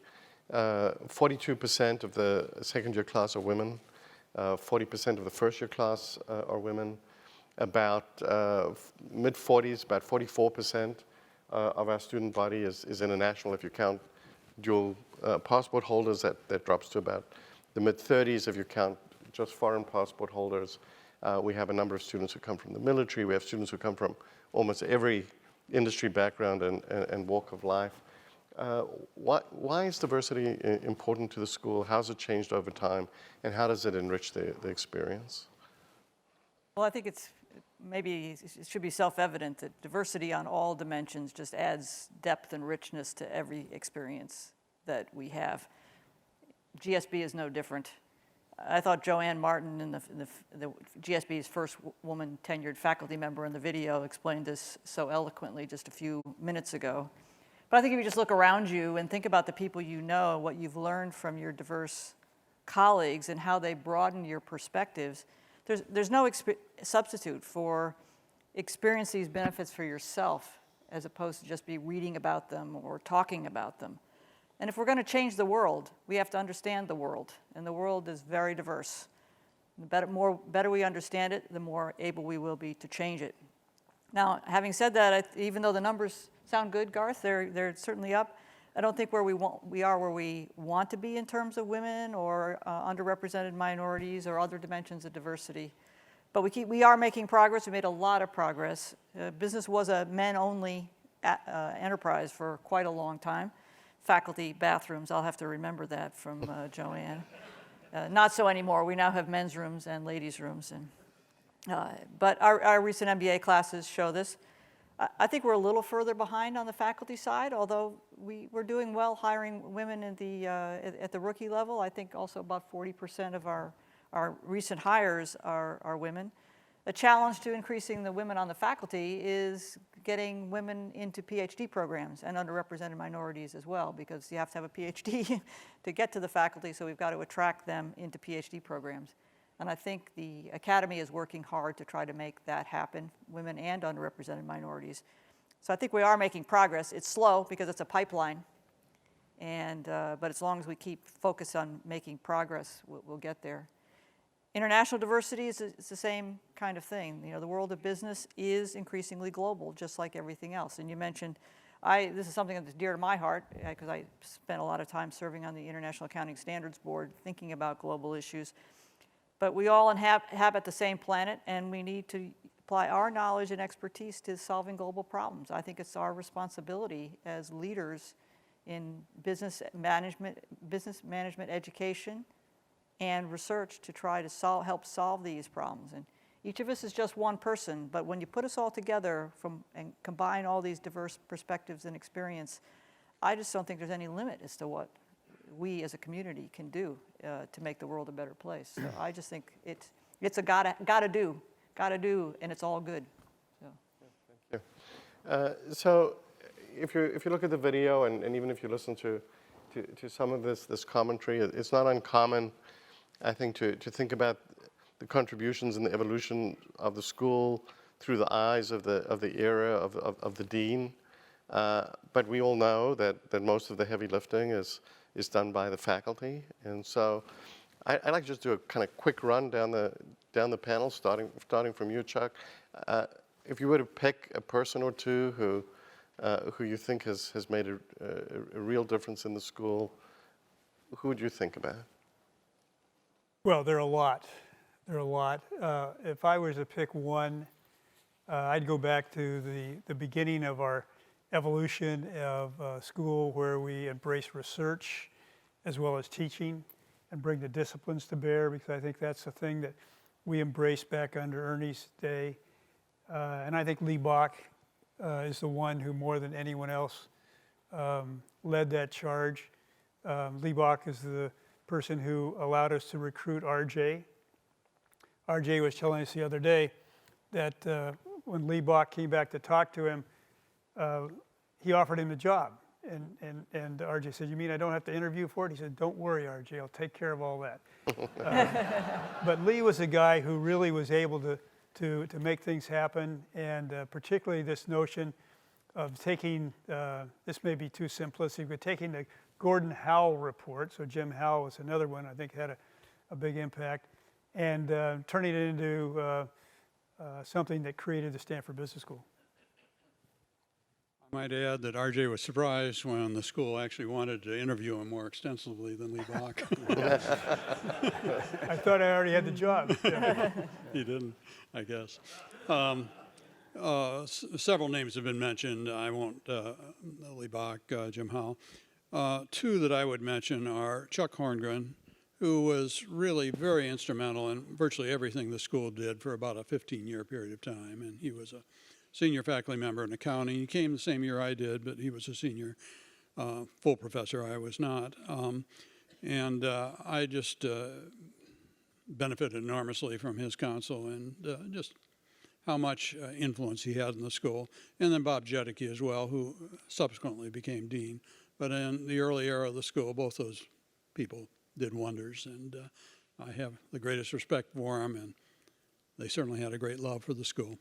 42% of the second-year class are women, 40% of the first-year class are women, about mid-40s, about 44% of our student body is international. If you count dual passport holders, that drops to about the mid-30s. If you count just foreign passport holders, we have a number of students who come from the military. We have students who come from almost every industry background and walk of life. Why is diversity important to the school? How has it changed over time? And how does it enrich the experience? Well, I think it should be self-evident that diversity on all dimensions just adds depth and richness to every experience that we have. GSB is no different. I thought Joanne Martin, the GSB's first woman tenured faculty member in the video, explained this so eloquently just a few minutes ago. But I think if you just look around you and think about the people you know, what you've learned from your diverse colleagues and how they broaden your perspectives, there's no substitute for experience these benefits for yourself as opposed to just be reading about them or talking about them. And if we're going to change the world, we have to understand the world, and the world is very diverse. The better we understand it, the more able we will be to change it. Now, having said that, even though the numbers sound good, Garth, they're certainly up, I don't think we are where we want to be in terms of women or underrepresented minorities or other dimensions of diversity. But we are making progress. We made a lot of progress. Business was a men-only enterprise for quite a long time. Faculty bathrooms, I'll have to remember that from Joanne. Not so anymore. We now have men's rooms and ladies' rooms. But our recent MBA classes show this. I think we're a little further behind on the faculty side, although we're doing well hiring women at the rookie level. I think also about 40% of our recent hires are women. A challenge to increasing the women on the faculty is getting women into PhD programs and underrepresented minorities as well, because you have to have a PhD to get to the faculty, so we've got to attract them into PhD programs. And I think the Academy is working hard to try to make that happen, women and underrepresented minorities. So I think we are making progress. It's slow because it's a pipeline, but as long as we keep focused on making progress, we'll get there. International diversity is the same kind of thing. You know, the world of business is increasingly global, just like everything else. And you mentioned, this is something that's dear to my heart, because I spent a lot of time serving on the International Accounting Standards Board, thinking about global issues. But we all inhabit the same planet, and we need to apply our knowledge and expertise to solving global problems. I think it's our responsibility as leaders in business management education, and research to try to help solve these problems. And each of us is just one person, but when you put us all together and combine all these diverse perspectives and experience, I just don't think there's any limit as to what we as a community can do to make the world a better place. So I just think it's a gotta do, and it's all good. So. Thank you. So if you look at the video and even if you listen to some of this commentary, it's not uncommon, I think, to think about the contributions and the evolution of the school through the eyes of the era of the dean. But we all know that most of the heavy lifting is done by the faculty. And so I'd like to just do a kind of quick run down the panel, starting from you, Chuck. If you were to pick a person or two who you think has made a real difference in the school, who would you think about? Well, there are a lot. If I was to pick one, I'd go back to the beginning of our evolution of school, where we embrace research as well as teaching and bring the disciplines to bear, because I think that's the thing that we embraced back under Ernie's day. And I think Bach is the one who, more than anyone else, led that charge. Bach is the person who allowed us to recruit RJ. RJ was telling us the other day that when Bach came back to talk to him, he offered him the job. And RJ said, "You mean I don't have to interview for it?" He said, "Don't worry, RJ, I'll take care of all that." But Lee was a guy who really was able to make things happen, and particularly this notion of taking, this may be too simplistic, but taking the Gordon Howell report, so Jim Howell was another one I think had a big impact, and turning it into something that created the Stanford Business School. I might add that RJ was surprised when the school actually wanted to interview him more extensively than Bach. I thought I already had the job. He didn't, I guess. Several names have been mentioned. I won't, Bach, Jim Howell. Two that I would mention are Chuck Horngren, who was really very instrumental in virtually everything the school did for about a 15-year period of time, and he was a senior faculty member in accounting. He came the same year I did, but he was a senior full professor. I was not. And I just benefited enormously from his counsel and just how much influence he had in the school. And then Bob Jedicke as well, who subsequently became dean. But in the early era of the school, both those people did wonders. And I have the greatest respect for them, and they certainly had a great love for the school.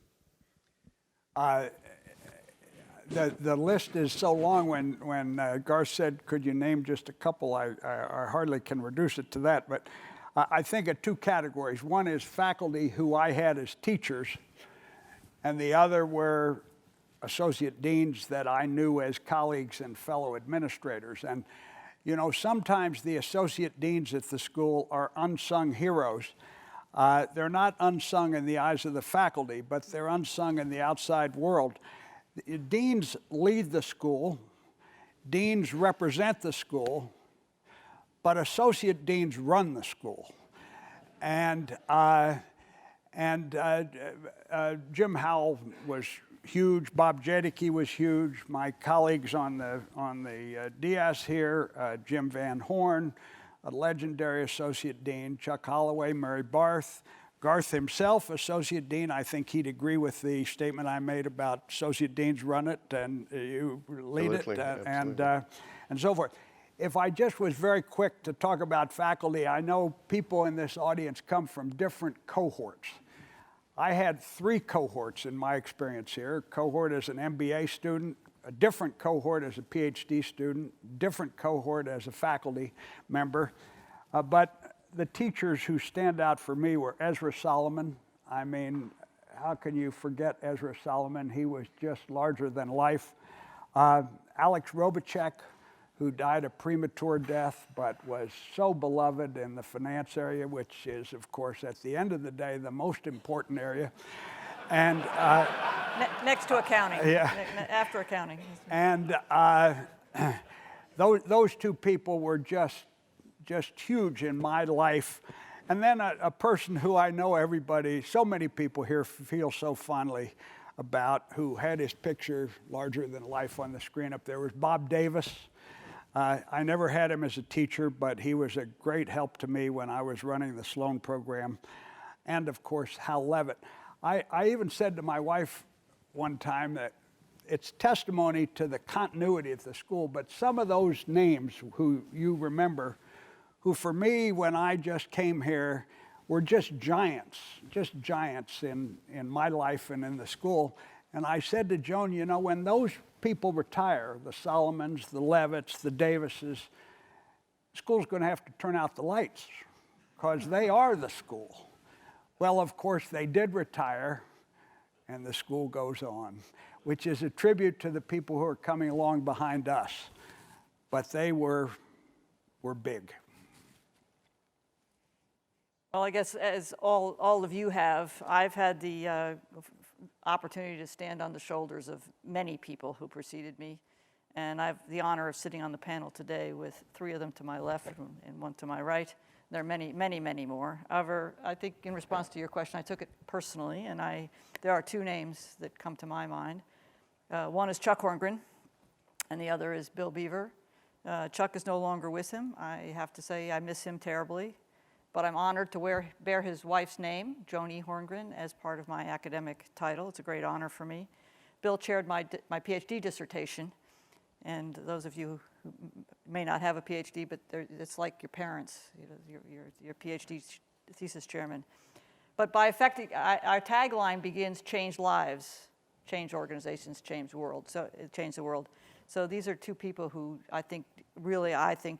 The list is so long. When Garth said, "Could you name just a couple?" I hardly can reduce it to that. But I think of two categories. One is faculty who I had as teachers, and the other were associate deans that I knew as colleagues and fellow administrators. And you know, sometimes the associate deans at the school are unsung heroes. They're not unsung in the eyes of the faculty, but they're unsung in the outside world. Deans lead the school, deans represent the school, but associate deans run the school. And Jim Howell was huge, Bob Jedicke was huge, my colleagues on the DS here, Jim Van Horne, a legendary associate dean, Chuck Holloway, Mary Barth, Garth himself, associate dean. I think he'd agree with the statement I made about associate deans run it and you lead it and so forth. If I just was very quick to talk about faculty, I know people in this audience come from different cohorts. I had 3 cohorts in my experience here. A cohort as an MBA student, a different cohort as a PhD student, different cohort as a faculty member. But the teachers who stand out for me were Ezra Solomon. I mean, how can you forget Ezra Solomon? He was just larger than life. Alex Robichek, who died a premature death, but was so beloved in the finance area, which is, of course, at the end of the day, the most important area. And next to accounting. Yeah. After accounting. And those two people were just huge in my life. And then a person who I know everybody, so many people here feel so fondly about, who had his picture larger than life on the screen up there, was Bob Davis. I never had him as a teacher, but he was a great help to me when I was running the Sloan program. And of course, Hal Levitt. I even said to my wife one time that it's testimony to the continuity at the school, but some of those names who you remember, who for me, when I just came here, were just giants in my life and in the school. And I said to Joan, you know, when those people retire, the Solomons, the Levitts, the Davises, the school's going to have to turn out the lights because they are the school. Well, of course, they did retire, and the school goes on, which is a tribute to the people who are coming along behind us. But they were big. Well, I guess as all of you have, I've had the opportunity to stand on the shoulders of many people who preceded me. And I have the honor of sitting on the panel today with 3 of them to my left and 1 to my right. There are many, many, many more. However, I think in response to your question, I took it personally, and there are 2 names that come to my mind. One is Chuck Horngren, and the other is Bill Beaver. Chuck is no longer with him. I have to say I miss him terribly, but I'm honored to bear his wife's name, Joan E. Horngren, as part of my academic title. It's a great honor for me. Bill chaired my PhD dissertation, and those of you who may not have a PhD, but it's like your parents, your PhD thesis chairman. But by effecting, our tagline begins: change lives, change organizations, change the world. So these are 2 people who I think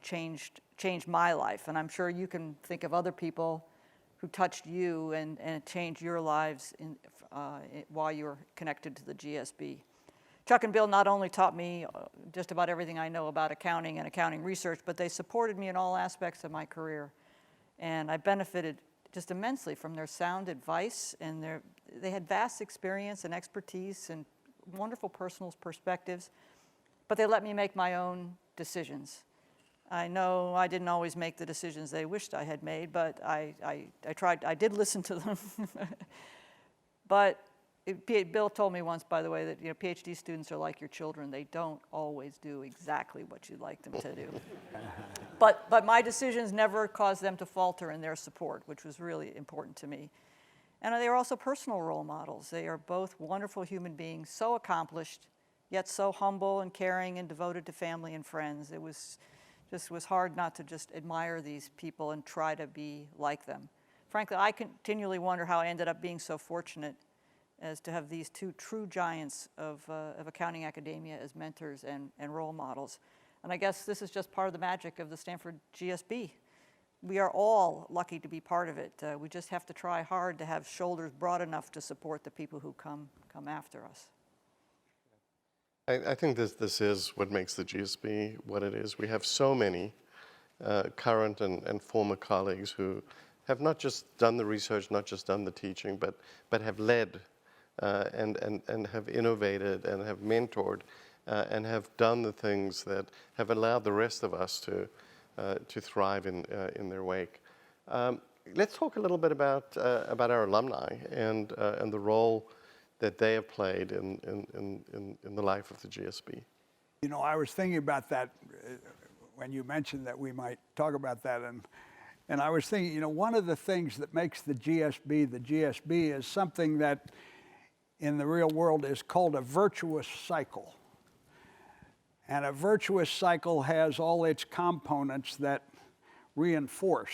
changed my life, and I'm sure you can think of other people who touched you and changed your lives while you were connected to the GSB. Chuck and Bill not only taught me just about everything I know about accounting and accounting research, but they supported me in all aspects of my career. And I benefited just immensely from their sound advice, and they had vast experience and expertise and wonderful personal perspectives, but they let me make my own decisions. I know I didn't always make the decisions they wished I had made, but I tried. I did listen to them. But Bill told me once, by the way, that PhD students are like your children. They don't always do exactly what you'd like them to do. But my decisions never caused them to falter in their support, which was really important to me. And they are also personal role models. They are both wonderful human beings, so accomplished, yet so humble and caring and devoted to family and friends. It was hard not to just admire these people and try to be like them. Frankly, I continually wonder how I ended up being so fortunate as to have these 2 true giants of accounting academia as mentors and role models. And I guess this is just part of the magic of the Stanford GSB. We are all lucky to be part of it. We just have to try hard to have shoulders broad enough to support the people who come after us. I think this is what makes the GSB what it is. We have so many current and former colleagues who have not just done the research, not just done the teaching, but have led and have innovated and have mentored and have done the things that have allowed the rest of us to thrive in their wake. Let's talk a little bit about our alumni and the role that they have played in the life of the GSB. You know, I was thinking about that when you mentioned that we might talk about that, and I was thinking, you know, one of the things that makes the GSB is something that in the real world is called a virtuous cycle. And a virtuous cycle has all its components that reinforce.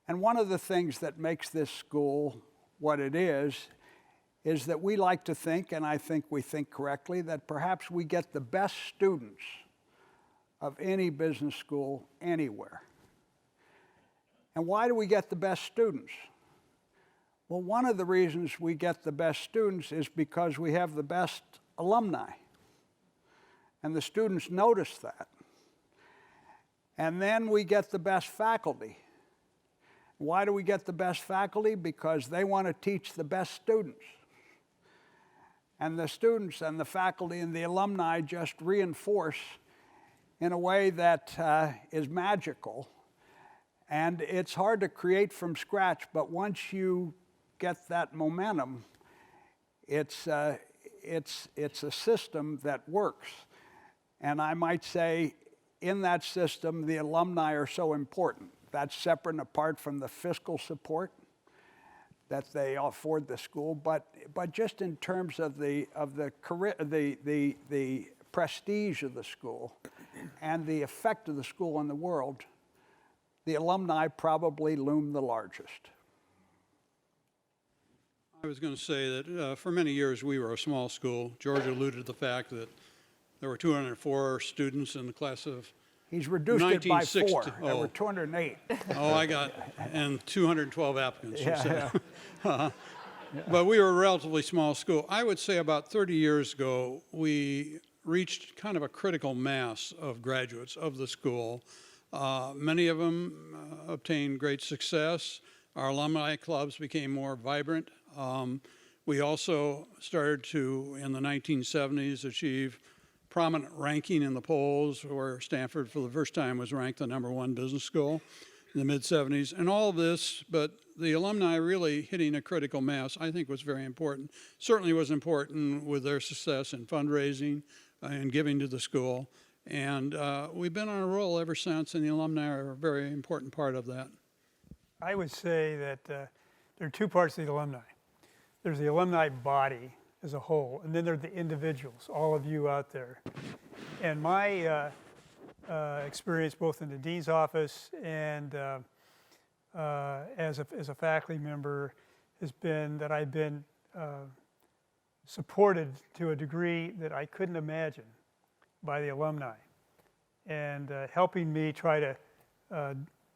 And one of the things that makes this school what it is that we like to think, and I think we think correctly, that perhaps we get the best students of any business school anywhere. And why do we get the best students? Well, one of the reasons we get the best students is because we have the best alumni. And the students notice that. And then we get the best faculty. Why do we get the best faculty? Because they want to teach the best students. And the students and the faculty and the alumni just reinforce in a way that is magical. And it's hard to create from scratch, but once you get that momentum, it's a system that works. And I might say, in that system, the alumni are so important. That's separate and apart from the fiscal support that they afford the school, but just in terms of the prestige of the school and the effect of the school on the world, the alumni probably loom the largest. I was going to say that for many years we were a small school. George alluded to the fact that there were 204 students in the class of He's reduced it by 4. There Oh. were 208. Oh, I got, and 212 applicants, you said. Yeah. But we were a relatively small school. I would say about 30 years ago, we reached kind of a critical mass of graduates of the school. Many of them obtained great success. Our alumni clubs became more vibrant. We also started to, in the 1970s, achieve prominent ranking in the polls, where Stanford for the first time was ranked the #1 business school in the mid-70s. And all of this, but the alumni really hitting a critical mass, I think was very important. Certainly was important with their success in fundraising and giving to the school. And we've been on a roll ever since, and the alumni are a very important part of that. I would say that there are two parts of the alumni. There's the alumni body as a whole, and then there are the individuals, all of you out there. And my experience both in the dean's office and as a faculty member has been that I've been supported to a degree that I couldn't imagine by the alumni, and helping me try to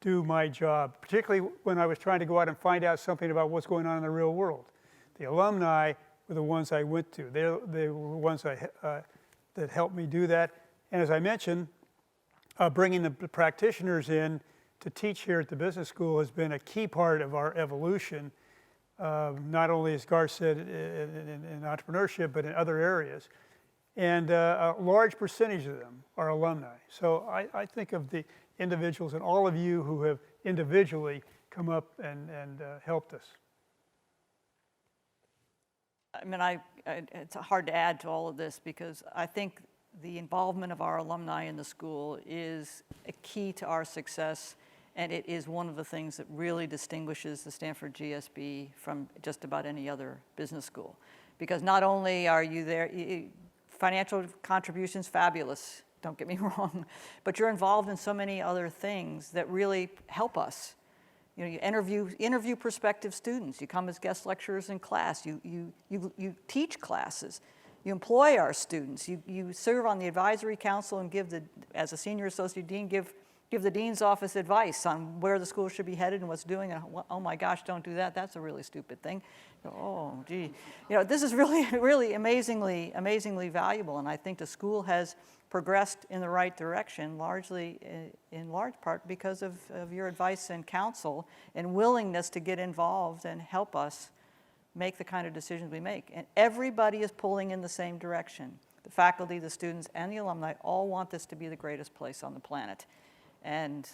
do my job, particularly when I was trying to go out and find out something about what's going on in the real world. The alumni were the ones I went to. They were the ones that helped me do that. And as I mentioned, bringing the practitioners in to teach here at the business school has been a key part of our evolution, not only, as Garth said, in entrepreneurship, but in other areas. And a large percentage of them are alumni. So I think of the individuals and all of you who have individually come up and helped us. I mean, it's hard to add to all of this because I think the involvement of our alumni in the school is a key to our success, and it is one of the things that really distinguishes the Stanford GSB from just about any other business school. Because not only are you there, financial contributions, fabulous, don't get me wrong, but you're involved in so many other things that really help us. You know, you interview prospective students. You come as guest lecturers in class. You teach classes. You employ our students. You serve on the advisory council and as a senior associate dean, give the dean's office advice on where the school should be headed and what's doing. And, oh my gosh, don't do that. That's a really stupid thing. Oh, gee. You know, this is really, really amazingly valuable. And I think the school has progressed in the right direction, largely, in large part, because of your advice and counsel and willingness to get involved and help us make the kind of decisions we make. And everybody is pulling in the same direction. The faculty, the students, and the alumni all want this to be the greatest place on the planet. And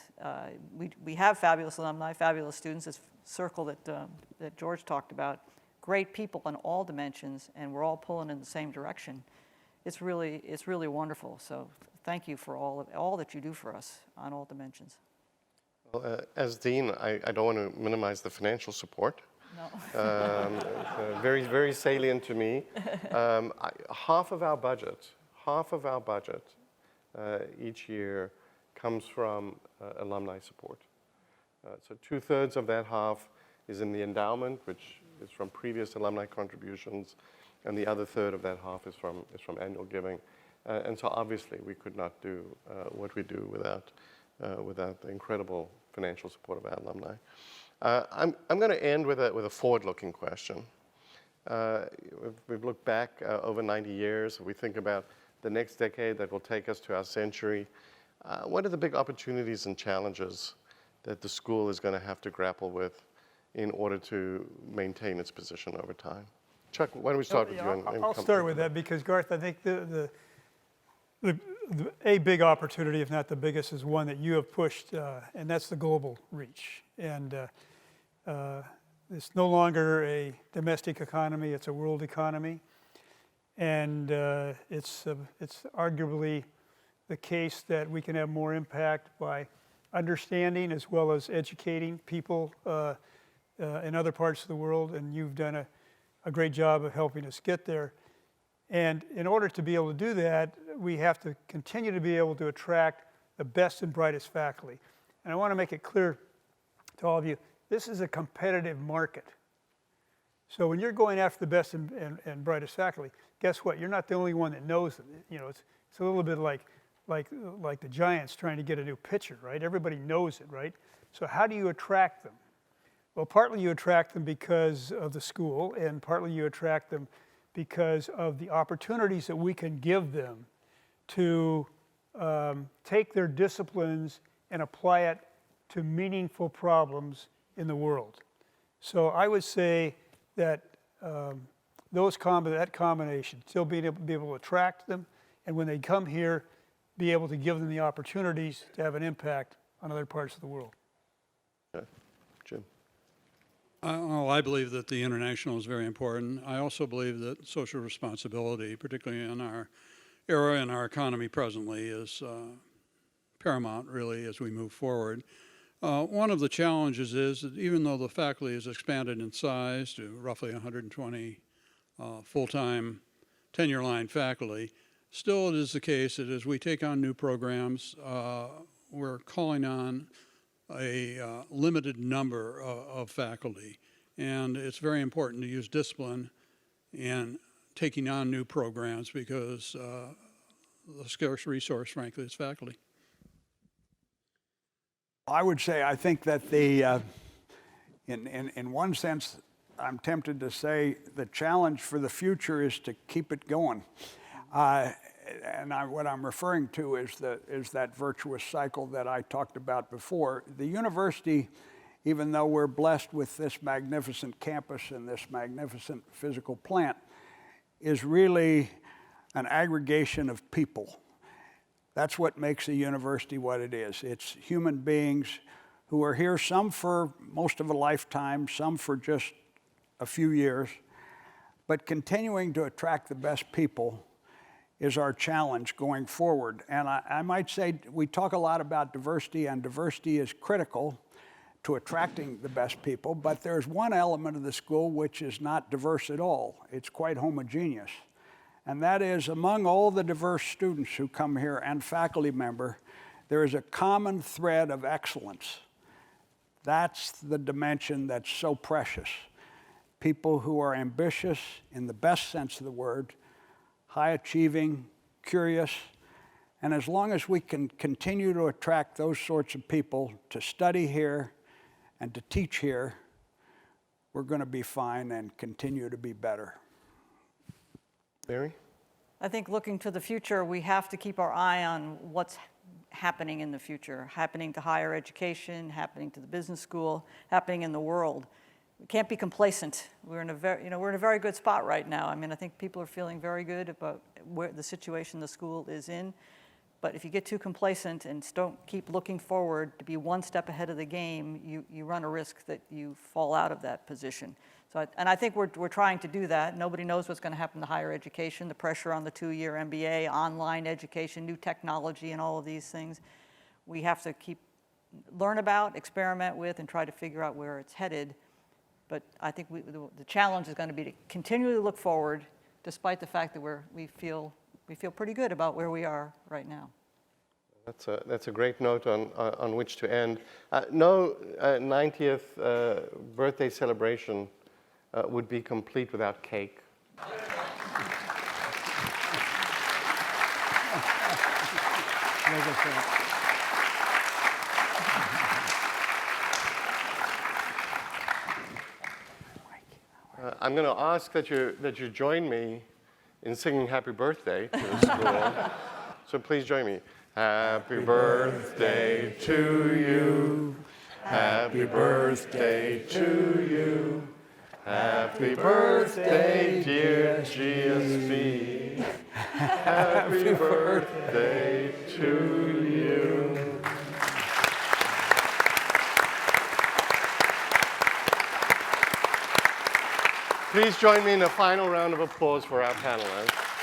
we have fabulous alumni, fabulous students, this circle that George talked about, great people on all dimensions, and we're all pulling in the same direction. It's really wonderful. So thank you for all that you do for us on all dimensions. Well, as dean, I don't want to minimize the financial support. No. Very, very salient to me. Half of our budget each year comes from alumni support. So 2/3 of that half is in the endowment, which is from previous alumni contributions, and the other third of that half is from annual giving. And so obviously we could not do what we do without the incredible financial support of our alumni. I'm going to end with a forward-looking question. We've looked back over 90 years. We think about the next decade that will take us to our century. What are the big opportunities and challenges that the school is going to have to grapple with in order to maintain its position over time? Chuck, why don't we start with you? I'll start with that because, Garth, I think a big opportunity, if not the biggest, is one that you have pushed, and that's the global reach. And it's no longer a domestic economy, it's a world economy. And it's arguably the case that we can have more impact by understanding as well as educating people in other parts of the world, and you've done a great job of helping us get there. And in order to be able to do that, we have to continue to be able to attract the best and brightest faculty. And I want to make it clear to all of you, this is a competitive market. So when you're going after the best and brightest faculty, guess what? You're not the only one that knows them. You know, it's a little bit like the Giants trying to get a new pitcher, right? Everybody knows it, right? So how do you attract them? Well, partly you attract them because of the school, and partly you attract them because of the opportunities that we can give them to take their disciplines and apply it to meaningful problems in the world. So I would say that that combination, still being able to attract them, and when they come here, be able to give them the opportunities to have an impact on other parts of the world. Okay. Jim. Well, I believe that the international is very important. I also believe that social responsibility, particularly in our era and our economy presently, is paramount, really, as we move forward. One of the challenges is that even though the faculty has expanded in size to roughly 120 full-time tenure-line faculty, still it is the case that as we take on new programs, we're calling on a limited number of faculty. And it's very important to use discipline in taking on new programs because the scarce resource, frankly, is faculty. I would say I think that in one sense, I'm tempted to say the challenge for the future is to keep it going. What I'm referring to is that virtuous cycle that I talked about before. The university, even though we're blessed with this magnificent campus and this magnificent physical plant, is really an aggregation of people. That's what makes a university what it is. It's human beings who are here, some for most of a lifetime, some for just a few years, but continuing to attract the best people is our challenge going forward. And I might say we talk a lot about diversity, and diversity is critical to attracting the best people, but there's one element of the school which is not diverse at all. It's quite homogeneous. And that is, among all the diverse students who come here and faculty member, there is a common thread of excellence. That's the dimension that's so precious. People who are ambitious in the best sense of the word, high achieving, curious, and as long as we can continue to attract those sorts of people to study here and to teach here, we're going to be fine and continue to be better. Mary? I think looking to the future, we have to keep our eye on what's happening in the future, happening to higher education, happening to the business school, happening in the world. We can't be complacent. We're in a very good spot right now. I mean, I think people are feeling very good about where the situation the school is in. But if you get too complacent and don't keep looking forward to be one step ahead of the game, you run a risk that you fall out of that position. So, I think we're trying to do that. Nobody knows what's going to happen to higher education, the pressure on the 2-year MBA, online education, new technology, and all of these things. We have to learn about, experiment with, and try to figure out where it's headed. But I think the challenge is going to be to continually look forward, despite the fact that we feel pretty good about where we are right now. That's a great note on which to end. No 90th birthday celebration would be complete without cake. I'm going to ask that you join me in singing Happy Birthday to the school. So please join me. Happy birthday to you. Happy birthday to you. Happy birthday, dear GSB. Happy birthday to you. Please join me in a final round of applause for our panelists.